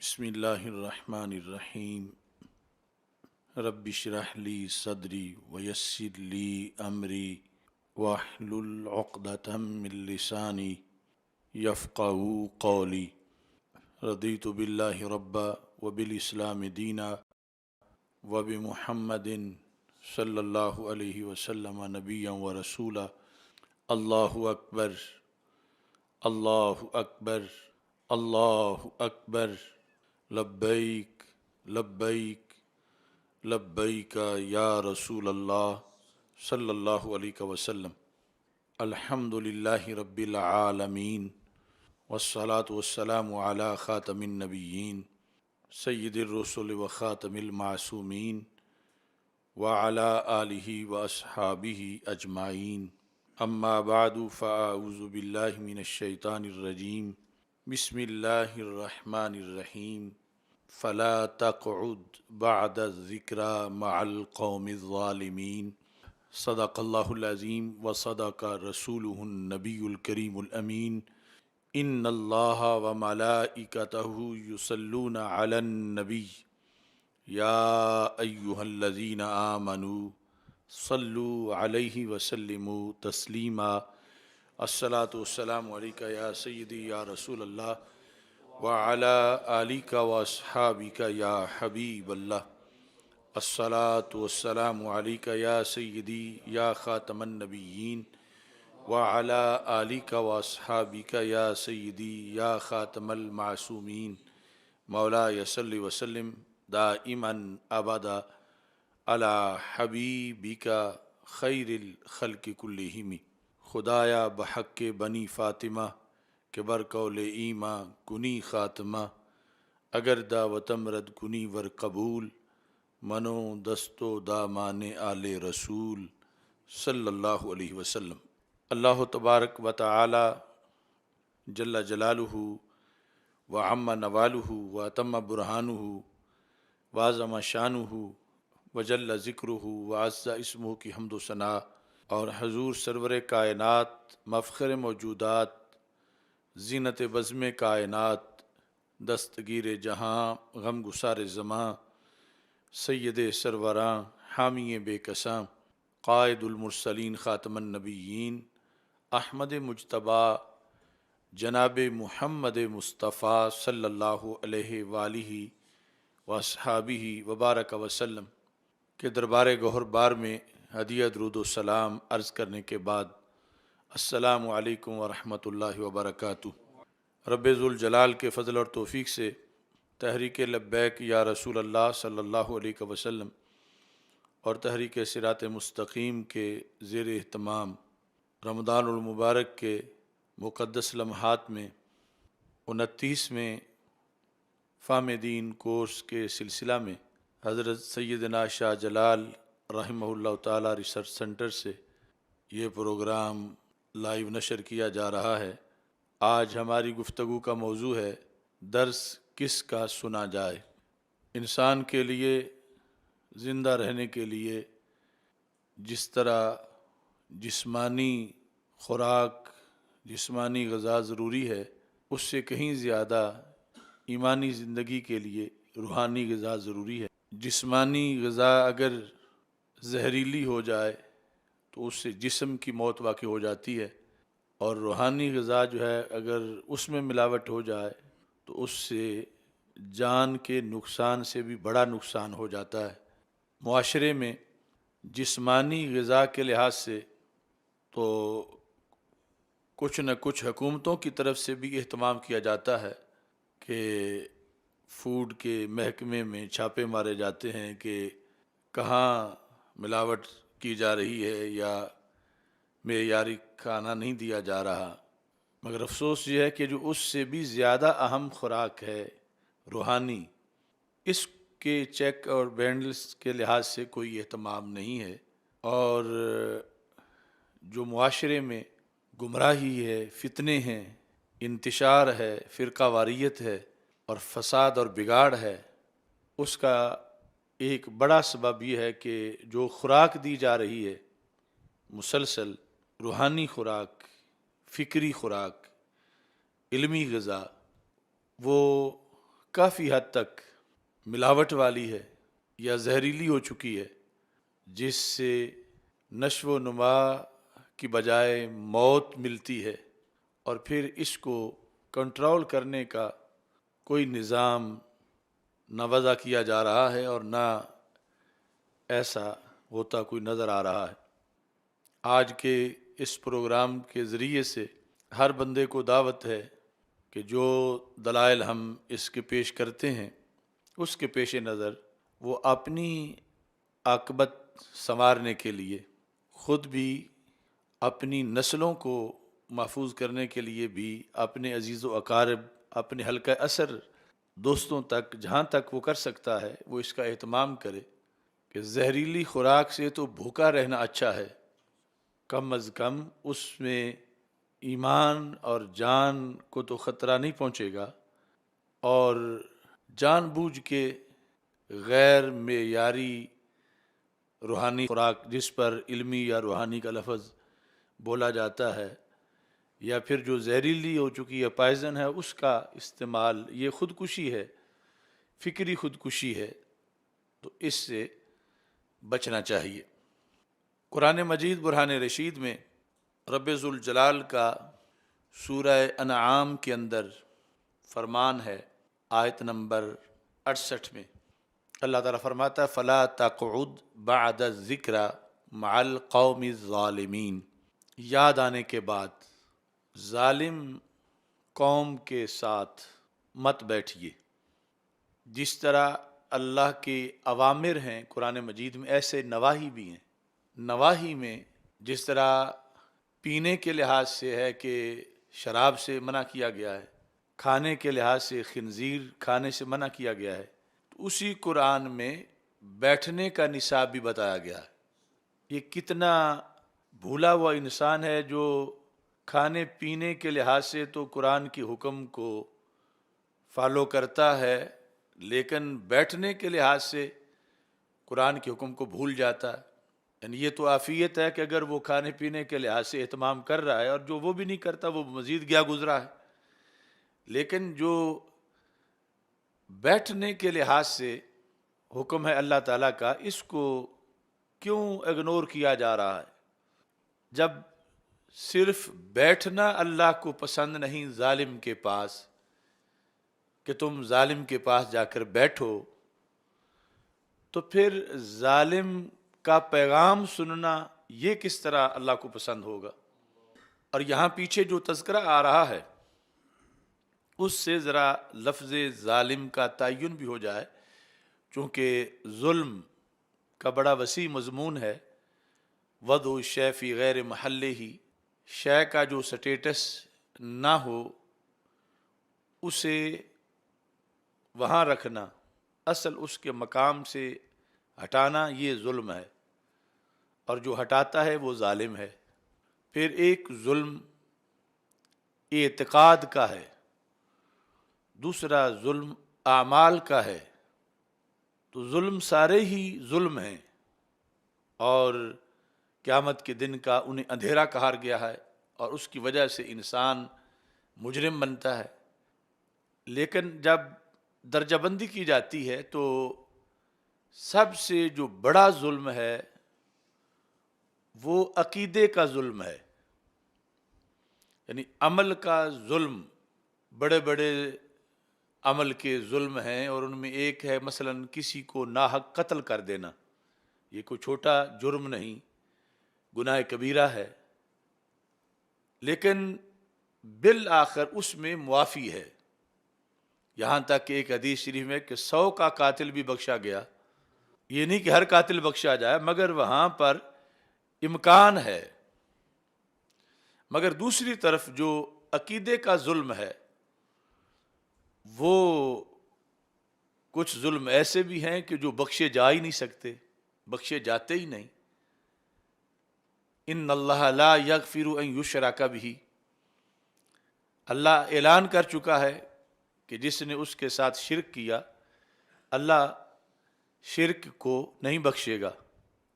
بسم اللہ الرحمن الرحیم رب اشرح لی صدری ویسر لی امری واحلل عقدۃ من لسانی یفقہوا قولی رضیت باللہ ربا وبالاسلام دینا وبمحمد صلی اللہ علیہ وسلم نبیا ورسولا۔ اللہ اکبر، اللہ اکبر، اللہ اکبر، لبیک لبیک لبیک یا رسول اللہ صلی اللہ علیہ وسلم۔ الحمد للہ رب العالمین والصلاة والسلام علی خاتم النبیین سید الرسل و خاتم المعصومین وعلی آلہ واصحابہ اجمعین، اما بعد فاعوذ باللہ من الشیطان الرجیم، بسم اللہ الرحمن الرحیم، فلا تقعد بعد الذکری مع القوم الظالمین۔ صدق اللہ العظیم وصدق رسولہ النبی الکریم الامین۔ ان اللہ وملائکتہ یصلون علی النبی یا ایہا الذین آمنوا صلوا علیہ وسلموا تسلیما۔ الصلاۃ والسلام علیک یا سیدی یا رسول اللہ وعلی آلک واصحابک یا حبیب اللہ۔ الصلاۃ والسلام علیک یا سیدی یا خاتم النبیین وعلی آلک واصحابک یا سیدی یا خاتم المعصومین۔ مولاي صل وسلم دائما ابدا علی حبیبک خیر الخلق کلہم۔ خدایا بحق بنی فاطمہ کہ بر قول ایماں کنی خاتمہ، اگر دعوتم رد کنی ور قبول، منو دستو دامان آل رسول صلی اللہ علیہ وسلم۔ اللہ تبارک و تعالی جل جلالہ وعم نوالہ واتم برہانہ وعظم شانہ وجل ذکرہ وعز اسمہ کی حمد و ثناء، اور حضور سرور کائنات، مفخر موجودات، زینت بزم کائنات، دستگیر جہاں، غم گسار زماں، سید سروراں، حامی بے کساں، قائد المرسلین، خاتم النبیین، احمد مجتبیٰ، جناب محمد مصطفیٰ صلی اللہ علیہ وآلہ واصحابہ وبارک وسلم کے دربار گوہر بار میں ہدیہ درود و سلام عرض کرنے کے بعد، السلام علیکم ورحمۃ اللہ وبرکاتہ۔ رب ذوالجلال کے فضل اور توفیق سے تحریک لبیک یا رسول اللہ صلی اللہ علیہ وسلم اور تحریک صراط مستقیم کے زیر اہتمام رمضان المبارک کے مقدس لمحات میں 29ویں فہم دین کورس کے سلسلہ میں حضرت سیدنا شاہ جلال رحمہ اللہ تعالی ریسرچ سینٹر سے یہ پروگرام لائیو نشر کیا جا رہا ہے۔ آج ہماری گفتگو کا موضوع ہے درس کس کا سنا جائے۔ انسان کے لیے زندہ رہنے کے لیے جس طرح جسمانی خوراک، جسمانی غذا ضروری ہے، اس سے کہیں زیادہ ایمانی زندگی کے لیے روحانی غذا ضروری ہے۔ جسمانی غذا اگر زہریلی ہو جائے تو اس سے جسم کی موت واقع ہو جاتی ہے، اور روحانی غذا جو ہے اگر اس میں ملاوٹ ہو جائے تو اس سے جان کے نقصان سے بھی بڑا نقصان ہو جاتا ہے۔ معاشرے میں جسمانی غذا کے لحاظ سے تو کچھ نہ کچھ حکومتوں کی طرف سے بھی اہتمام کیا جاتا ہے کہ فوڈ کے محکمے میں چھاپے مارے جاتے ہیں کہ کہاں ملاوٹ کی جا رہی ہے یا معیاری کھانا نہیں دیا جا رہا، مگر افسوس یہ ہے کہ جو اس سے بھی زیادہ اہم خوراک ہے روحانی، اس کے چیک اور بینڈلز کے لحاظ سے کوئی اہتمام نہیں ہے، اور جو معاشرے میں گمراہی ہے، فتنے ہیں، انتشار ہے، فرقہ واریت ہے اور فساد اور بگاڑ ہے، اس کا ایک بڑا سبب یہ ہے کہ جو خوراک دی جا رہی ہے مسلسل، روحانی خوراک، فکری خوراک، علمی غذا، وہ کافی حد تک ملاوٹ والی ہے یا زہریلی ہو چکی ہے، جس سے نشو و نما کی بجائے موت ملتی ہے، اور پھر اس کو کنٹرول کرنے کا کوئی نظام نہ وضع کیا جا رہا ہے اور نہ ایسا ہوتا کوئی نظر آ رہا ہے۔ آج کے اس پروگرام کے ذریعے سے ہر بندے کو دعوت ہے کہ جو دلائل ہم اس کے پیش کرتے ہیں اس کے پیش نظر وہ اپنی عاقبت سنوارنے کے لیے، خود بھی اپنی نسلوں کو محفوظ کرنے کے لیے بھی، اپنے عزیز و اقارب، اپنے حلقہ اثر دوستوں تک جہاں تک وہ کر سکتا ہے وہ اس کا اہتمام کرے کہ زہریلی خوراک سے تو بھوکا رہنا اچھا ہے، کم از کم اس میں ایمان اور جان کو تو خطرہ نہیں پہنچے گا، اور جان بوجھ کے غیر معیاری روحانی خوراک جس پر علمی یا روحانی کا لفظ بولا جاتا ہے، یا پھر جو زہریلی ہو چکی ہے، پائزن ہے، اس کا استعمال، یہ خودکشی ہے، فکری خودکشی ہے، تو اس سے بچنا چاہیے۔ قرآن مجید برہان رشید میں رب ذوالجلال کا سورہ انعام کے اندر فرمان ہے، آیت نمبر 68 میں اللہ تعالیٰ فرماتا ہے فَلَا تَقْعُدْ بَعْدَ الذِّكْرَ مَعَ الْقَوْمِ الظَّالِمِينَ، یاد آنے کے بعد ظالم قوم کے ساتھ مت بیٹھیے۔ جس طرح اللہ کے اوامر ہیں قرآن مجید میں، ایسے نواہی بھی ہیں۔ نواہی میں جس طرح پینے کے لحاظ سے ہے کہ شراب سے منع کیا گیا ہے، کھانے کے لحاظ سے خنزیر کھانے سے منع کیا گیا ہے، تو اسی قرآن میں بیٹھنے کا نصاب بھی بتایا گیا ہے۔ یہ کتنا بھولا ہوا انسان ہے جو کھانے پینے کے لحاظ سے تو قرآن کی حکم کو فالو کرتا ہے، لیکن بیٹھنے کے لحاظ سے قرآن کے حکم کو بھول جاتا ہے۔ یعنی یہ تو عافیت ہے کہ اگر وہ کھانے پینے کے لحاظ سے اہتمام کر رہا ہے، اور جو وہ بھی نہیں کرتا وہ مزید گیا گزرا ہے، لیکن جو بیٹھنے کے لحاظ سے حکم ہے اللہ تعالیٰ کا، اس کو کیوں اگنور کیا جا رہا ہے؟ جب صرف بیٹھنا اللہ کو پسند نہیں ظالم کے پاس، کہ تم ظالم کے پاس جا کر بیٹھو، تو پھر ظالم کا پیغام سننا یہ کس طرح اللہ کو پسند ہوگا؟ اور یہاں پیچھے جو تذکرہ آ رہا ہے اس سے ذرا لفظ ظالم کا تعین بھی ہو جائے، چونکہ ظلم کا بڑا وسیع مضمون ہے۔ وضع الشیء فی غیر محلہ، شے کا جو سٹیٹس نہ ہو اسے وہاں رکھنا، اصل اس کے مقام سے ہٹانا، یہ ظلم ہے، اور جو ہٹاتا ہے وہ ظالم ہے۔ پھر ایک ظلم اعتقاد کا ہے، دوسرا ظلم اعمال کا ہے، تو ظلم سارے ہی ظلم ہیں، اور قیامت کے دن کا انہیں اندھیرا کہا گیا ہے، اور اس کی وجہ سے انسان مجرم بنتا ہے۔ لیکن جب درجہ بندی کی جاتی ہے تو سب سے جو بڑا ظلم ہے وہ عقیدے کا ظلم ہے، یعنی عمل کا ظلم۔ بڑے بڑے عمل کے ظلم ہیں، اور ان میں ایک ہے مثلا کسی کو ناحق قتل کر دینا، یہ کوئی چھوٹا جرم نہیں، گناہ کبیرہ ہے، لیکن بالآخر اس میں معافی ہے۔ یہاں تک کہ ایک حدیث شریف میں کہ 100 کا قاتل بھی بخشا گیا، یہ نہیں کہ ہر قاتل بخشا جائے، مگر وہاں پر امکان ہے۔ مگر دوسری طرف جو عقیدے کا ظلم ہے، وہ کچھ ظلم ایسے بھی ہیں کہ جو بخشے جا ہی نہیں سکتے، بخشے جاتے ہی نہیں۔ ان اللہ لا یغفر ان یشرک بہ، اللہ اعلان کر چکا ہے کہ جس نے اس کے ساتھ شرک کیا، اللہ شرک کو نہیں بخشے گا۔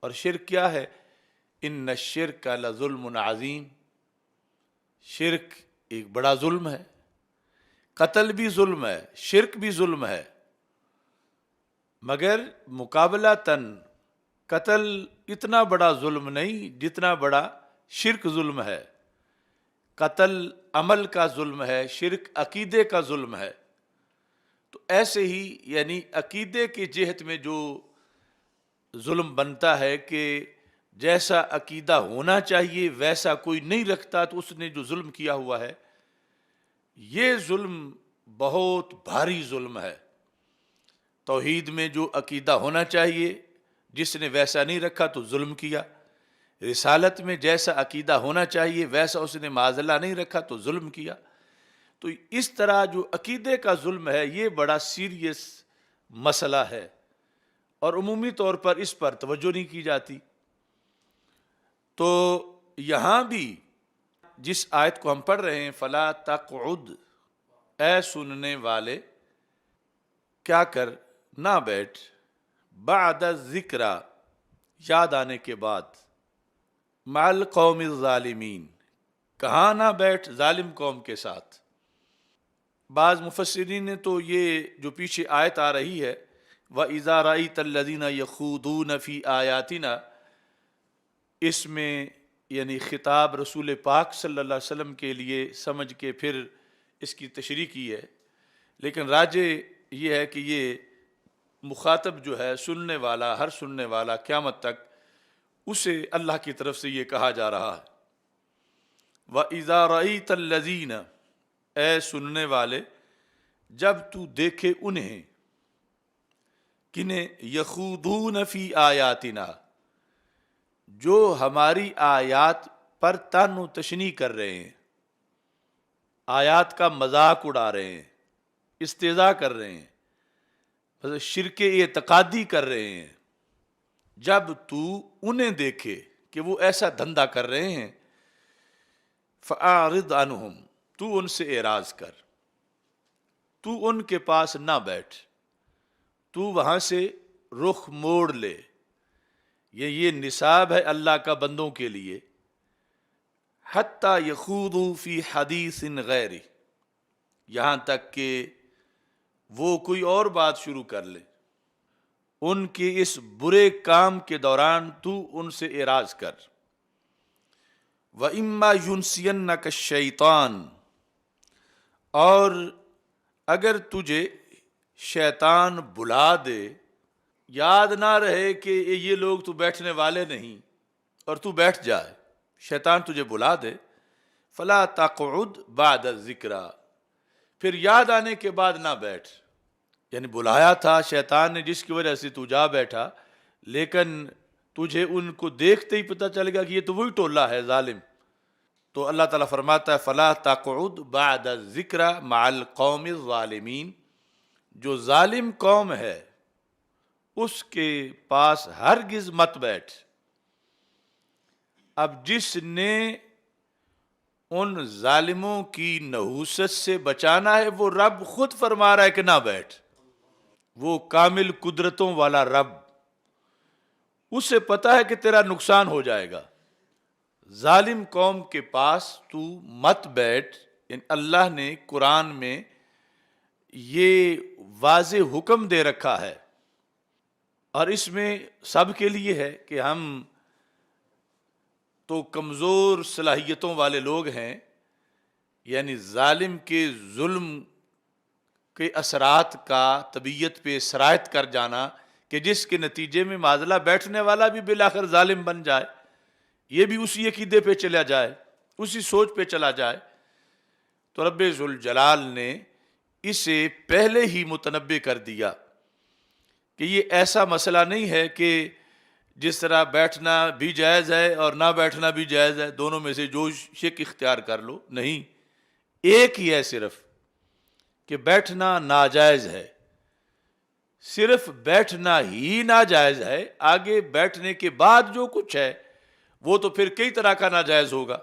اور شرک کیا ہے؟ ان الشرک لظلم عظیم، شرک ایک بڑا ظلم ہے۔ قتل بھی ظلم ہے، شرک بھی ظلم ہے، مگر مقابلتاً قتل اتنا بڑا ظلم نہیں جتنا بڑا شرک ظلم ہے۔ قتل عمل کا ظلم ہے، شرک عقیدے کا ظلم ہے۔ تو ایسے ہی یعنی عقیدے کی جہت میں جو ظلم بنتا ہے کہ جیسا عقیدہ ہونا چاہیے ویسا کوئی نہیں رکھتا، تو اس نے جو ظلم کیا ہوا ہے یہ ظلم بہت بھاری ظلم ہے۔ توحید میں جو عقیدہ ہونا چاہیے جس نے ویسا نہیں رکھا تو ظلم کیا، رسالت میں جیسا عقیدہ ہونا چاہیے ویسا اس نے معاذ اللہ نہیں رکھا تو ظلم کیا۔ تو اس طرح جو عقیدے کا ظلم ہے یہ بڑا سیریس مسئلہ ہے، اور عمومی طور پر اس پر توجہ نہیں کی جاتی۔ تو یہاں بھی جس آیت کو ہم پڑھ رہے ہیں فلا تقعد، اے سننے والے کیا کر نہ بیٹھ، بعد ذکر یاد آنے کے بعد، مع القوم الظالمین کہاں نہ بیٹھ، ظالم قوم کے ساتھ۔ بعض مفسرین نے تو یہ جو پیچھے آیت آ رہی ہے وَإِذَا رَأَيْتَ الَّذِينَ يَخُوضُونَ فِي آيَاتِنَا، اس میں یعنی خطاب رسول پاک صلی اللہ علیہ وسلم کے لیے سمجھ کے پھر اس کی تشریح کی ہے، لیکن راجح یہ ہے کہ یہ مخاطب جو ہے سننے والا، ہر سننے والا قیامت تک اسے اللہ کی طرف سے یہ کہا جا رہا ہے وَإِذَا رَأَيْتَ الَّذِينَ، اے سننے والے جب تو دیکھے انہیں، کنہیں، یخوضون فی آیاتنا، جو ہماری آیات پر طعن و تشنیع کر رہے ہیں، آیات کا مذاق اڑا رہے ہیں، استہزاء کر رہے ہیں، بس شرک اعتقادی کر رہے ہیں، جب تو انہیں دیکھے کہ وہ ایسا دھندا کر رہے ہیں فَأَعْرِضْ عَنْهُمْ، تو ان سے اعراض کر، تو ان کے پاس نہ بیٹھ، تو وہاں سے رخ موڑ لے۔ یہ نصاب ہے اللہ کا بندوں کے لیے، حتیٰ یخوضوا فی حدیث غیرہ، یہاں تک کہ وہ کوئی اور بات شروع کر لے، ان کے اس برے کام کے دوران تو ان سے اعراض کر۔ وَإِمَّا يُنْسِيَنَّكَ الشَّيْطَانُ، اور اگر تجھے شیطان بلا دے، یاد نہ رہے کہ یہ لوگ تو بیٹھنے والے نہیں اور تو بیٹھ جائے، شیطان تجھے بلا دے، فلا تقعد بعد الذکر، پھر یاد آنے کے بعد نہ بیٹھ۔ یعنی بلایا تھا شیطان نے جس کی وجہ سے تو جا بیٹھا، لیکن تجھے ان کو دیکھتے ہی پتہ چل گیا کہ یہ تو وہی ٹولہ ہے ظالم، تو اللہ تعالیٰ فرماتا ہے فلا تقعد بعد الذکر مع القوم الظالمین، جو ظالم قوم ہے اس کے پاس ہرگز مت بیٹھ۔ اب جس نے ان ظالموں کی نحوست سے بچانا ہے وہ رب خود فرما رہا ہے کہ نہ بیٹھ، وہ کامل قدرتوں والا رب، اسے پتا ہے کہ تیرا نقصان ہو جائے گا، ظالم قوم کے پاس تو مت بیٹھ۔ یعنی اللہ نے قرآن میں یہ واضح حکم دے رکھا ہے، اور اس میں سب کے لیے ہے کہ ہم تو کمزور صلاحیتوں والے لوگ ہیں، یعنی ظالم کے ظلم کے اثرات کا طبیعت پہ سرایت کر جانا کہ جس کے نتیجے میں معاذ اللہ بیٹھنے والا بھی بالآخر ظالم بن جائے، یہ بھی اسی عقیدے پہ چلا جائے، اسی سوچ پہ چلا جائے، تو رب ذوالجلال نے اسے پہلے ہی متنبع کر دیا کہ یہ ایسا مسئلہ نہیں ہے کہ جس طرح بیٹھنا بھی جائز ہے اور نہ بیٹھنا بھی جائز ہے، دونوں میں سے جو شک اختیار کر لو، نہیں، ایک ہی ہے صرف کہ بیٹھنا ناجائز ہے، صرف بیٹھنا ہی ناجائز ہے، آگے بیٹھنے کے بعد جو کچھ ہے وہ تو پھر کئی طرح کا ناجائز ہوگا،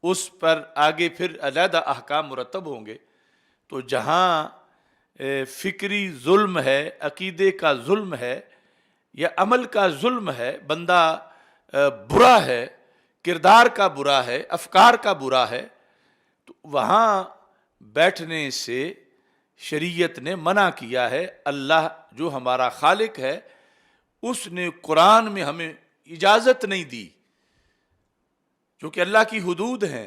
اس پر آگے پھر علیحدہ احکام مرتب ہوں گے۔ تو جہاں فکری ظلم ہے، عقیدے کا ظلم ہے یا عمل کا ظلم ہے، بندہ برا ہے، کردار کا برا ہے، افکار کا برا ہے، تو وہاں بیٹھنے سے شریعت نے منع کیا ہے۔ اللہ جو ہمارا خالق ہے اس نے قرآن میں ہمیں اجازت نہیں دی، چونکہ اللہ کی حدود ہیں،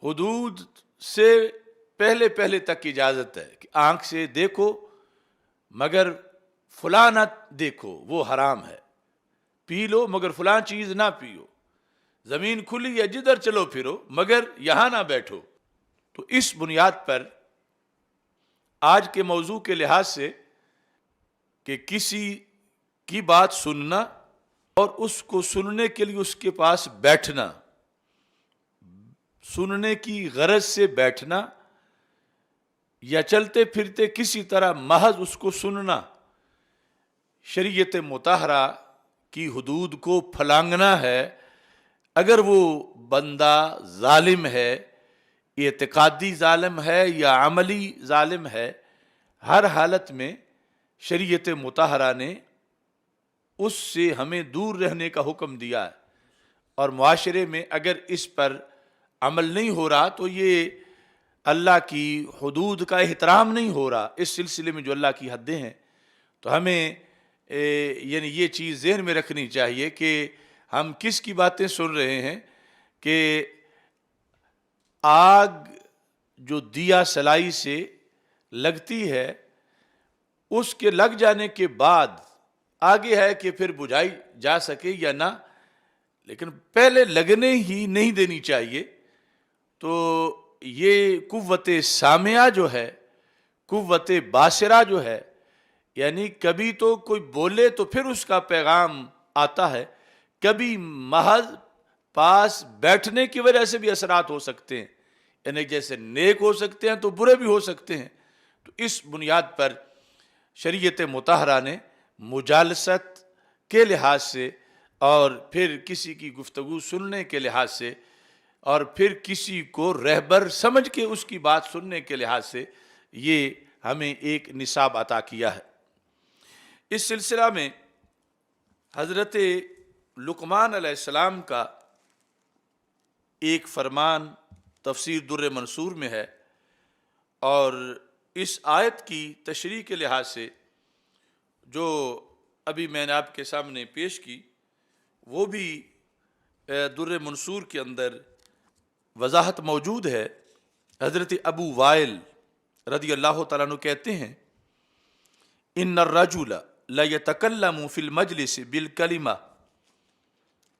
حدود سے پہلے تک اجازت ہے کہ آنکھ سے دیکھو مگر فلاں نہ دیکھو، وہ حرام ہے، پی لو مگر فلاں چیز نہ پیو، زمین کھلی ہے جدھر چلو پھرو مگر یہاں نہ بیٹھو۔ تو اس بنیاد پر آج کے موضوع کے لحاظ سے کہ کسی کی بات سننا اور اس کو سننے کے لیے اس کے پاس بیٹھنا، سننے کی غرض سے بیٹھنا یا چلتے پھرتے کسی طرح محض اس کو سننا، شریعت مطہرہ کی حدود کو پھلانگنا ہے۔ اگر وہ بندہ ظالم ہے، اعتقادی ظالم ہے یا عملی ظالم ہے، ہر حالت میں شریعت مطہرہ نے اس سے ہمیں دور رہنے کا حکم دیا ہے، اور معاشرے میں اگر اس پر عمل نہیں ہو رہا تو یہ اللہ کی حدود کا احترام نہیں ہو رہا۔ اس سلسلے میں جو اللہ کی حدیں ہیں تو ہمیں یعنی یہ چیز ذہن میں رکھنی چاہیے کہ ہم کس کی باتیں سن رہے ہیں کہ آگ جو دیا سلائی سے لگتی ہے اس کے لگ جانے کے بعد آگے ہے کہ پھر بجھائی جا سکے یا نہ، لیکن پہلے لگنے ہی نہیں دینی چاہیے۔ تو یہ قوت سامعہ جو ہے، قوت باصرہ جو ہے، یعنی کبھی تو کوئی بولے تو پھر اس کا پیغام آتا ہے، کبھی محض پاس بیٹھنے کی وجہ سے بھی اثرات ہو سکتے ہیں، یعنی جیسے نیک ہو سکتے ہیں تو برے بھی ہو سکتے ہیں۔ تو اس بنیاد پر شریعت مطہرہ نے مجالست کے لحاظ سے اور پھر کسی کی گفتگو سننے کے لحاظ سے اور پھر کسی کو رہبر سمجھ کے اس کی بات سننے کے لحاظ سے یہ ہمیں ایک نصاب عطا کیا ہے۔ اس سلسلہ میں حضرت لقمان علیہ السلام کا ایک فرمان تفسیر در منصور میں ہے، اور اس آیت کی تشریح کے لحاظ سے جو ابھی میں نے آپ کے سامنے پیش کی وہ بھی در منصور کے اندر وضاحت موجود ہے۔ حضرت ابو وائل رضی اللہ تعالیٰ عنہ کہتے ہیں ان الرجل لا يتكلم في المجلس بالکلمہ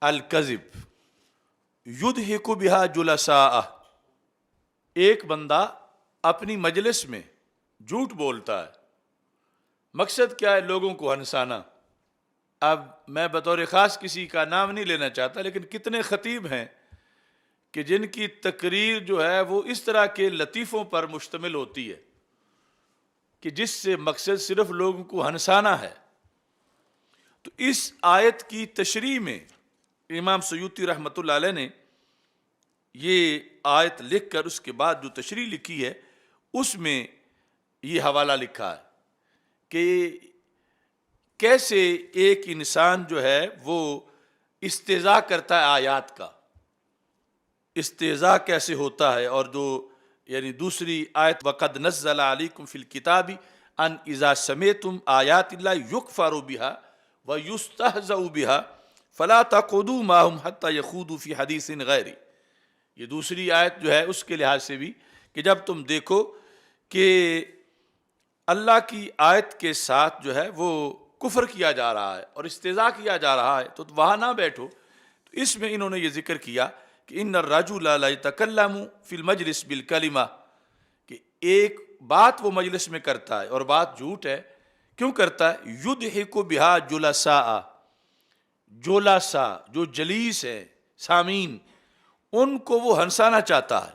الکذب یضحک بها جلساءہ، ایک بندہ اپنی مجلس میں جھوٹ بولتا ہے، مقصد کیا ہے؟ لوگوں کو ہنسانا۔ اب میں بطور خاص کسی کا نام نہیں لینا چاہتا، لیکن کتنے خطیب ہیں کہ جن کی تقریر جو ہے وہ اس طرح کے لطیفوں پر مشتمل ہوتی ہے کہ جس سے مقصد صرف لوگوں کو ہنسانا ہے۔ تو اس آیت کی تشریح میں امام سیوطی رحمۃ اللہ علیہ نے یہ آیت لکھ کر اس کے بعد جو تشریح لکھی ہے اس میں یہ حوالہ لکھا ہے کہ کیسے ایک انسان جو ہے وہ استہزاء کرتا ہے آیات کا، استہزاء کیسے ہوتا ہے، اور جو یعنی دوسری آیت وَقَدْ نَزَّلَ عَلَيْكُمْ فِي الْكِتَابِ أَنْ إِذَا سَمِعْتُمْ آيَاتِ اللَّهِ يُكْفَرُ بِهَا وَيُسْتَهْزَأُ بِهَا فَلَا تَقْعُدُوا مَعَهُمْ حَتَّى يَخُوضُوا فِي حَدِيثٍ غَيْرِهِ۔ یہ دوسری آیت جو ہے اس کے لحاظ سے بھی کہ جب تم دیکھو کہ اللہ کی آیت کے ساتھ جو ہے وہ کفر کیا جا رہا ہے اور استہزاء کیا جا رہا ہے تو وہاں نہ بیٹھو۔ تو اس میں انہوں نے یہ ذکر کیا کہ ان الرجل لا يتكلم في المجلس بالکلمہ، کہ ایک بات وہ مجلس میں کرتا ہے اور بات جھوٹ ہے، کیوں کرتا ہے؟ یضحک بها جلساء، جلسا جو جلیس ہے سامعین ان کو وہ ہنسانا چاہتا ہے۔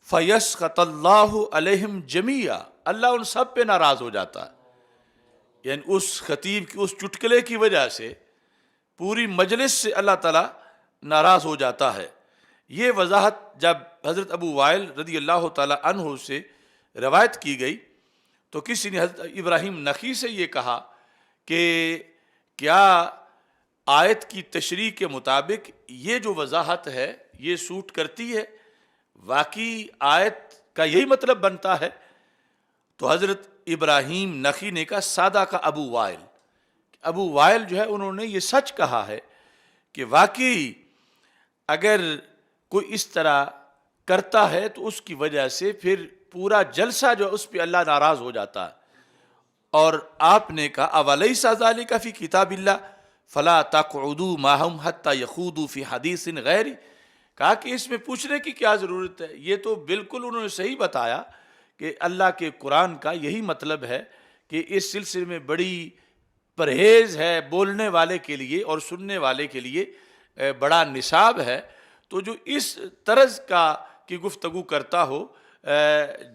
فَيَسْخَطَ اللَّهُ عَلَيْهِمْ جَمِيعًا، اللہ ان سب پہ ناراض ہو جاتا ہے، یعنی اس خطیب کی اس چٹکلے کی وجہ سے پوری مجلس سے اللہ تعالیٰ ناراض ہو جاتا ہے۔ یہ وضاحت جب حضرت ابو وائل رضی اللہ تعالیٰ عنہ سے روایت کی گئی تو کسی نے حضرت ابراہیم نخعی سے یہ کہا کہ کیا آیت کی تشریح کے مطابق یہ جو وضاحت ہے یہ سوٹ کرتی ہے؟ واقعی آیت کا یہی مطلب بنتا ہے؟ تو حضرت ابراہیم نخعی نے کہا سادہ کا ابو وائل، ابو وائل جو ہے انہوں نے یہ سچ کہا ہے کہ واقعی اگر کوئی اس طرح کرتا ہے تو اس کی وجہ سے پھر پورا جلسہ جو اس پہ اللہ ناراض ہو جاتا ہے۔ اور آپ نے کہا اولیس ذالک فی کتاب اللہ فلا تقعدوا معهم حتی یخوضوا فی حدیث غیری، کہا کہ اس میں پوچھنے کی کیا ضرورت ہے، یہ تو بالکل انہوں نے صحیح بتایا کہ اللہ کے قرآن کا یہی مطلب ہے کہ اس سلسلے میں بڑی پرہیز ہے بولنے والے کے لیے اور سننے والے کے لیے بڑا نصاب ہے۔ تو جو اس طرز کی گفتگو کرتا ہو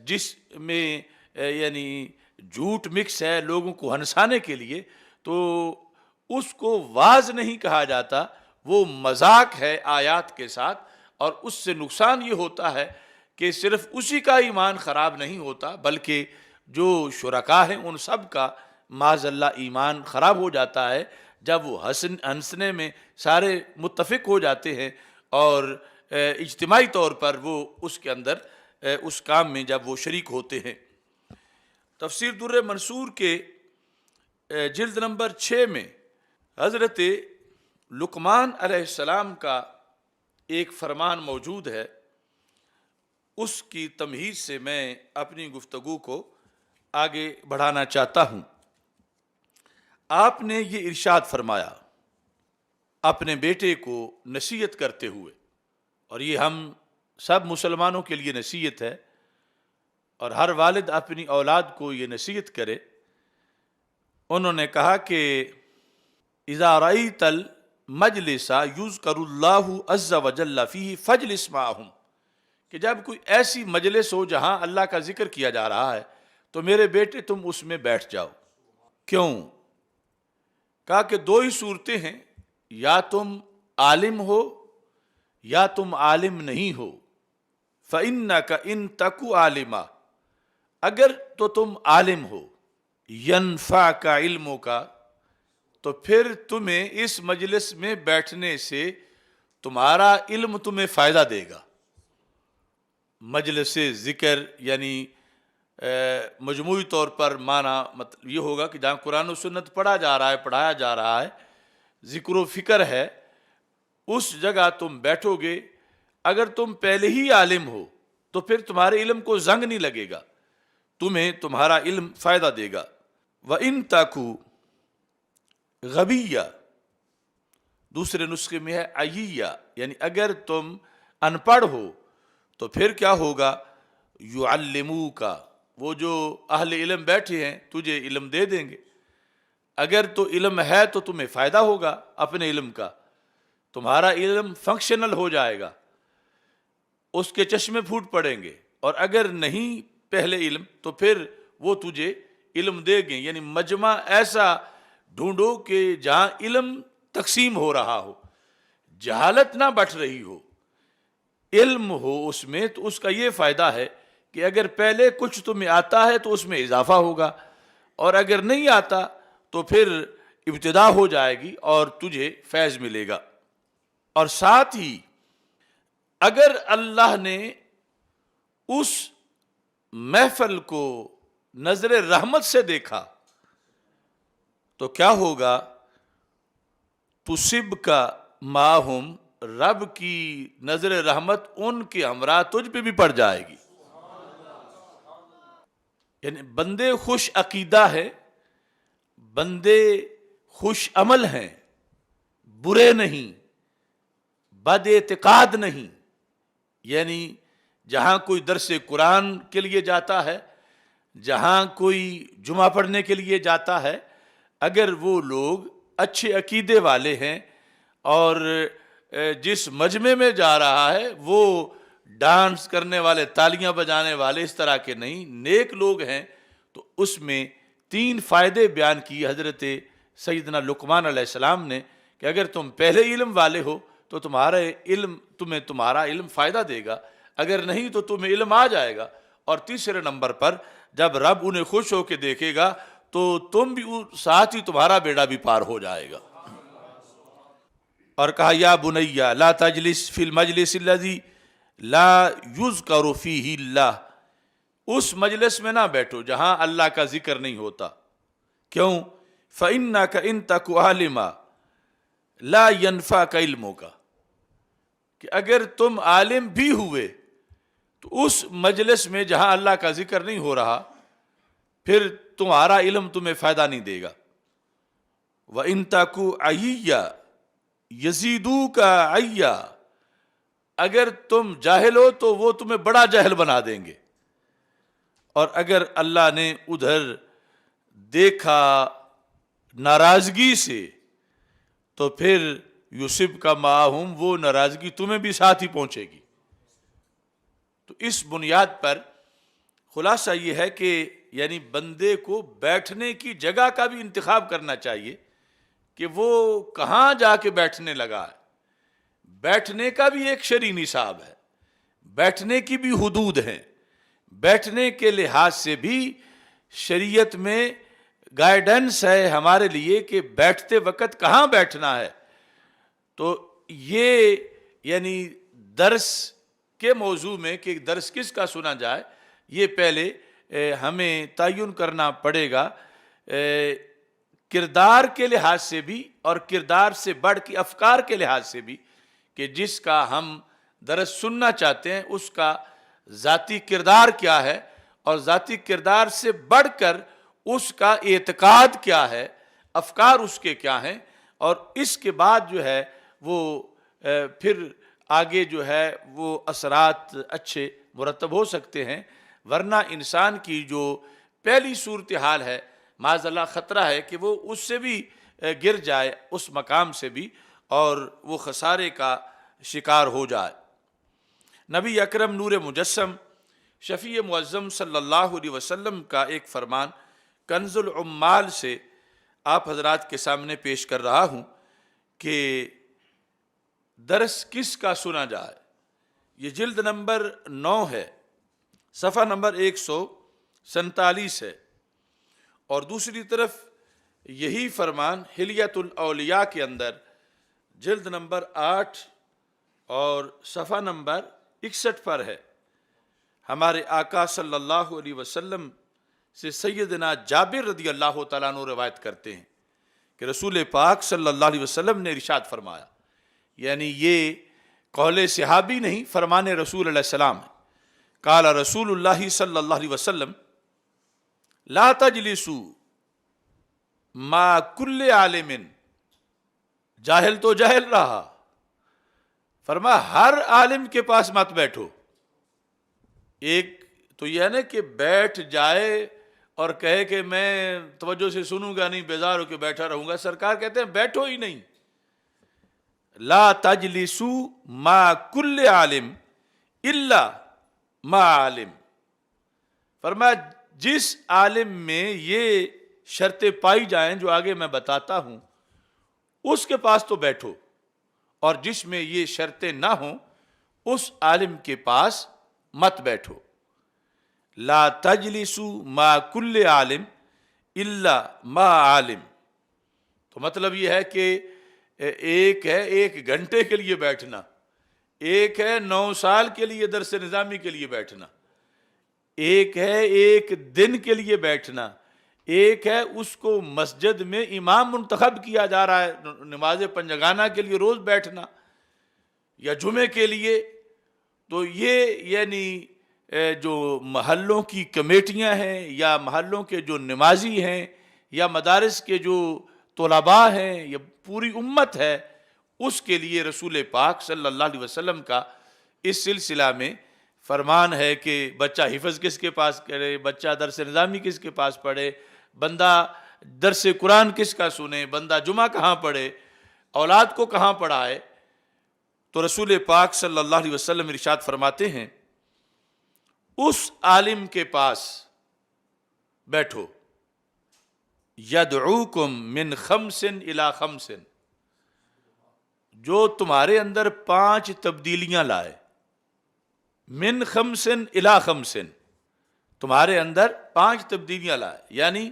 جس میں یعنی جھوٹ مکس ہے لوگوں کو ہنسانے کے لیے، تو اس کو واعظ نہیں کہا جاتا، وہ مذاق ہے آیات کے ساتھ، اور اس سے نقصان یہ ہوتا ہے کہ صرف اسی کا ایمان خراب نہیں ہوتا بلکہ جو شرکا ہیں ان سب کا معاذ اللہ ایمان خراب ہو جاتا ہے جب وہ ہنسنے میں سارے متفق ہو جاتے ہیں اور اجتماعی طور پر وہ اس کے اندر اس کام میں جب وہ شریک ہوتے ہیں۔ تفسیر در منصور کے جلد نمبر 6 میں حضرت لقمان علیہ السلام کا ایک فرمان موجود ہے، اس کی تمہید سے میں اپنی گفتگو کو آگے بڑھانا چاہتا ہوں۔ آپ نے یہ ارشاد فرمایا اپنے بیٹے کو نصیحت کرتے ہوئے، اور یہ ہم سب مسلمانوں کے لیے نصیحت ہے اور ہر والد اپنی اولاد کو یہ نصیحت کرے۔ انہوں نے کہا کہ اذا رأیت المجلس یذکر اللہ عز وجل فیہ فاجلس معہم، کہ جب کوئی ایسی مجلس ہو جہاں اللہ کا ذکر کیا جا رہا ہے تو میرے بیٹے تم اس میں بیٹھ جاؤ۔ کیوں؟ کہا کہ دو ہی صورتیں ہیں، یا تم عالم ہو یا تم عالم نہیں ہو۔ فَإِنَّكَ إِن تَكُ عَالِمًا، اگر تو تم عالم ہو، يَنْفَعْكَ عِلْمُكَ، تو پھر تمہیں اس مجلس میں بیٹھنے سے تمہارا علم تمہیں فائدہ دے گا۔ مجلس ذکر یعنی مجموعی طور پر معنی مطلب یہ ہوگا کہ جہاں قرآن و سنت پڑھا جا رہا ہے، پڑھایا جا رہا ہے، ذکر و فکر ہے، اس جگہ تم بیٹھو گے۔ اگر تم پہلے ہی عالم ہو تو پھر تمہارے علم کو زنگ نہیں لگے گا، تمہیں تمہارا علم فائدہ دے گا۔ وَإِن تَكُ غَبِيًّا، دوسرے نسخے میں ہے عَيِّيًّا، یعنی اگر تم ان پڑھ ہو تو پھر کیا ہوگا؟ يُعَلِّمُوكَ، وہ جو اہل علم بیٹھے ہیں تجھے علم دے دیں گے۔ اگر تو علم ہے تو تمہیں فائدہ ہوگا اپنے علم کا، تمہارا علم فنکشنل ہو جائے گا، اس کے چشمے پھوٹ پڑیں گے۔ اور اگر نہیں پہلے علم تو پھر وہ تجھے علم دے گے، یعنی مجمع ایسا ڈھونڈو کہ جہاں علم تقسیم ہو رہا ہو، جہالت نہ بٹ رہی ہو، علم ہو اس میں، تو اس کا یہ فائدہ ہے کہ اگر پہلے کچھ تمہیں آتا ہے تو اس میں اضافہ ہوگا، اور اگر نہیں آتا تو پھر ابتدا ہو جائے گی اور تجھے فیض ملے گا۔ اور ساتھ ہی اگر اللہ نے اس محفل کو نظر رحمت سے دیکھا تو کیا ہوگا؟ تصب کا ماہم، رب کی نظر رحمت ان کے ہمراہ تجھ پہ بھی پڑ جائے گی۔ یعنی بندے خوش عقیدہ ہیں، بندے خوش عمل ہیں، برے نہیں، بد اعتقاد نہیں۔ یعنی جہاں کوئی درس قرآن کے لیے جاتا ہے، جہاں کوئی جمعہ پڑھنے کے لیے جاتا ہے، اگر وہ لوگ اچھے عقیدے والے ہیں اور جس مجمع میں جا رہا ہے وہ ڈانس کرنے والے، تالیاں بجانے والے اس طرح کے نہیں، نیک لوگ ہیں، تو اس میں 3 فائدے بیان کیے حضرت سیدنا لقمان علیہ السلام نے کہ اگر تم پہلے علم والے ہو تو تمہیں تمہارا علم فائدہ دے گا، اگر نہیں تو تمہیں علم آ جائے گا۔ اور تیسرے نمبر پر جب رب انہیں خوش ہو کے دیکھے گا تو تم بھی ساتھ ہی تمہارا بیڑا بھی پار ہو جائے گا۔ اور کہا یا بنیا لا تجلس فی المجلس الذی لا یذکر فیہ اللہ، اس مجلس میں نہ بیٹھو جہاں اللہ کا ذکر نہیں ہوتا. کیوں؟ فإنک ان تک عالما لا ینفعک علمک، کہ اگر تم عالم بھی ہوئے تو اس مجلس میں جہاں اللہ کا ذکر نہیں ہو رہا پھر تمہارا علم تمہیں فائدہ نہیں دے گا. وَإِن تَكُ عَيِّيًّا يَزِيدُوكَ عَيًّا، اگر تم جاہل ہو تو وہ تمہیں بڑا جاہل بنا دیں گے. اور اگر اللہ نے ادھر دیکھا ناراضگی سے تو پھر یوسف کا معاہم، وہ ناراضگی تمہیں بھی ساتھ ہی پہنچے گی. تو اس بنیاد پر خلاصہ یہ ہے کہ یعنی بندے کو بیٹھنے کی جگہ کا بھی انتخاب کرنا چاہیے کہ وہ کہاں جا کے بیٹھنے لگا ہے. بیٹھنے کا بھی ایک شرعی نصاب ہے، بیٹھنے کی بھی حدود ہیں، بیٹھنے کے لحاظ سے بھی شریعت میں گائیڈنس ہے ہمارے لیے کہ بیٹھتے وقت کہاں بیٹھنا ہے. تو یہ یعنی درس کے موضوع میں کہ درس کس کا سنا جائے، یہ پہلے ہمیں تعین کرنا پڑے گا کردار کے لحاظ سے بھی اور کردار سے بڑھ کے افکار کے لحاظ سے بھی، کہ جس کا ہم درس سننا چاہتے ہیں اس کا ذاتی کردار کیا ہے، اور ذاتی کردار سے بڑھ کر اس کا اعتقاد کیا ہے، افکار اس کے کیا ہیں، اور اس کے بعد جو ہے وہ پھر آگے جو ہے وہ اثرات اچھے مرتب ہو سکتے ہیں. ورنہ انسان کی جو پہلی صورتحال ہے معاذ اللہ خطرہ ہے کہ وہ اس سے بھی گر جائے، اس مقام سے بھی، اور وہ خسارے کا شکار ہو جائے. نبی اکرم نور مجسم شفیع معظم صلی اللہ علیہ وسلم کا ایک فرمان کنز العمال سے آپ حضرات کے سامنے پیش کر رہا ہوں کہ درس کس کا سنا جائے. یہ جلد نمبر 9 ہے، صفحہ نمبر 147 ہے. اور دوسری طرف یہی فرمان حلیۃ الاولیاء کے اندر جلد نمبر 8 اور صفحہ نمبر 61 پر ہے. ہمارے آقا صلی اللہ علیہ وسلم سے سیدنا جابر رضی اللہ تعالیٰ عنہ روایت کرتے ہیں کہ رسول پاک صلی اللہ علیہ وسلم نے ارشاد فرمایا، یعنی یہ قول صحابی نہیں، فرمان رسول علیہ السلام ہے. قال رسول اللہ صلی اللہ علیہ وسلم لا تجلسوا ما کل عالم، جاہل تو جاہل رہا، فرمایا ہر عالم کے پاس مت بیٹھو. ایک تو یہ ہے نا کہ بیٹھ جائے اور کہے کہ میں توجہ سے سنوں گا نہیں، بیزار ہو کے بیٹھا رہوں گا. سرکار کہتے ہیں بیٹھو ہی نہیں. لا تجلسوا ما کل عالم الا ما عالم، فرمایا جس عالم میں یہ شرطیں پائی جائیں جو آگے میں بتاتا ہوں اس کے پاس تو بیٹھو، اور جس میں یہ شرطیں نہ ہوں اس عالم کے پاس مت بیٹھو. لا تجلسوا ما کل عالم الا ما عالم. تو مطلب یہ ہے کہ ایک ہے 1 گھنٹے کے لیے بیٹھنا، ایک ہے 9 سال کے لیے درس نظامی کے لیے بیٹھنا، ایک ہے 1 دن کے لیے بیٹھنا، ایک ہے اس کو مسجد میں امام منتخب کیا جا رہا ہے نماز پنجگانہ کے لیے روز بیٹھنا یا جمعے کے لیے. تو یہ یعنی جو محلوں کی کمیٹیاں ہیں یا محلوں کے جو نمازی ہیں یا مدارس کے جو طلباء ہیں یا پوری امت ہے، اس کے لیے رسول پاک صلی اللہ علیہ وسلم کا اس سلسلہ میں فرمان ہے کہ بچہ حفظ کس کے پاس کرے، بچہ درس نظامی کس کے پاس پڑھے، بندہ درس قرآن کس کا سنے، بندہ جمعہ کہاں پڑھے، اولاد کو کہاں پڑھائے. تو رسول پاک صلی اللہ علیہ وسلم ارشاد فرماتے ہیں اس عالم کے پاس بیٹھو یدعوکم من 5 الی 5، جو تمہارے اندر 5 تبدیلیاں لائے. من 5 الی 5، تمہارے اندر 5 تبدیلیاں لائے، یعنی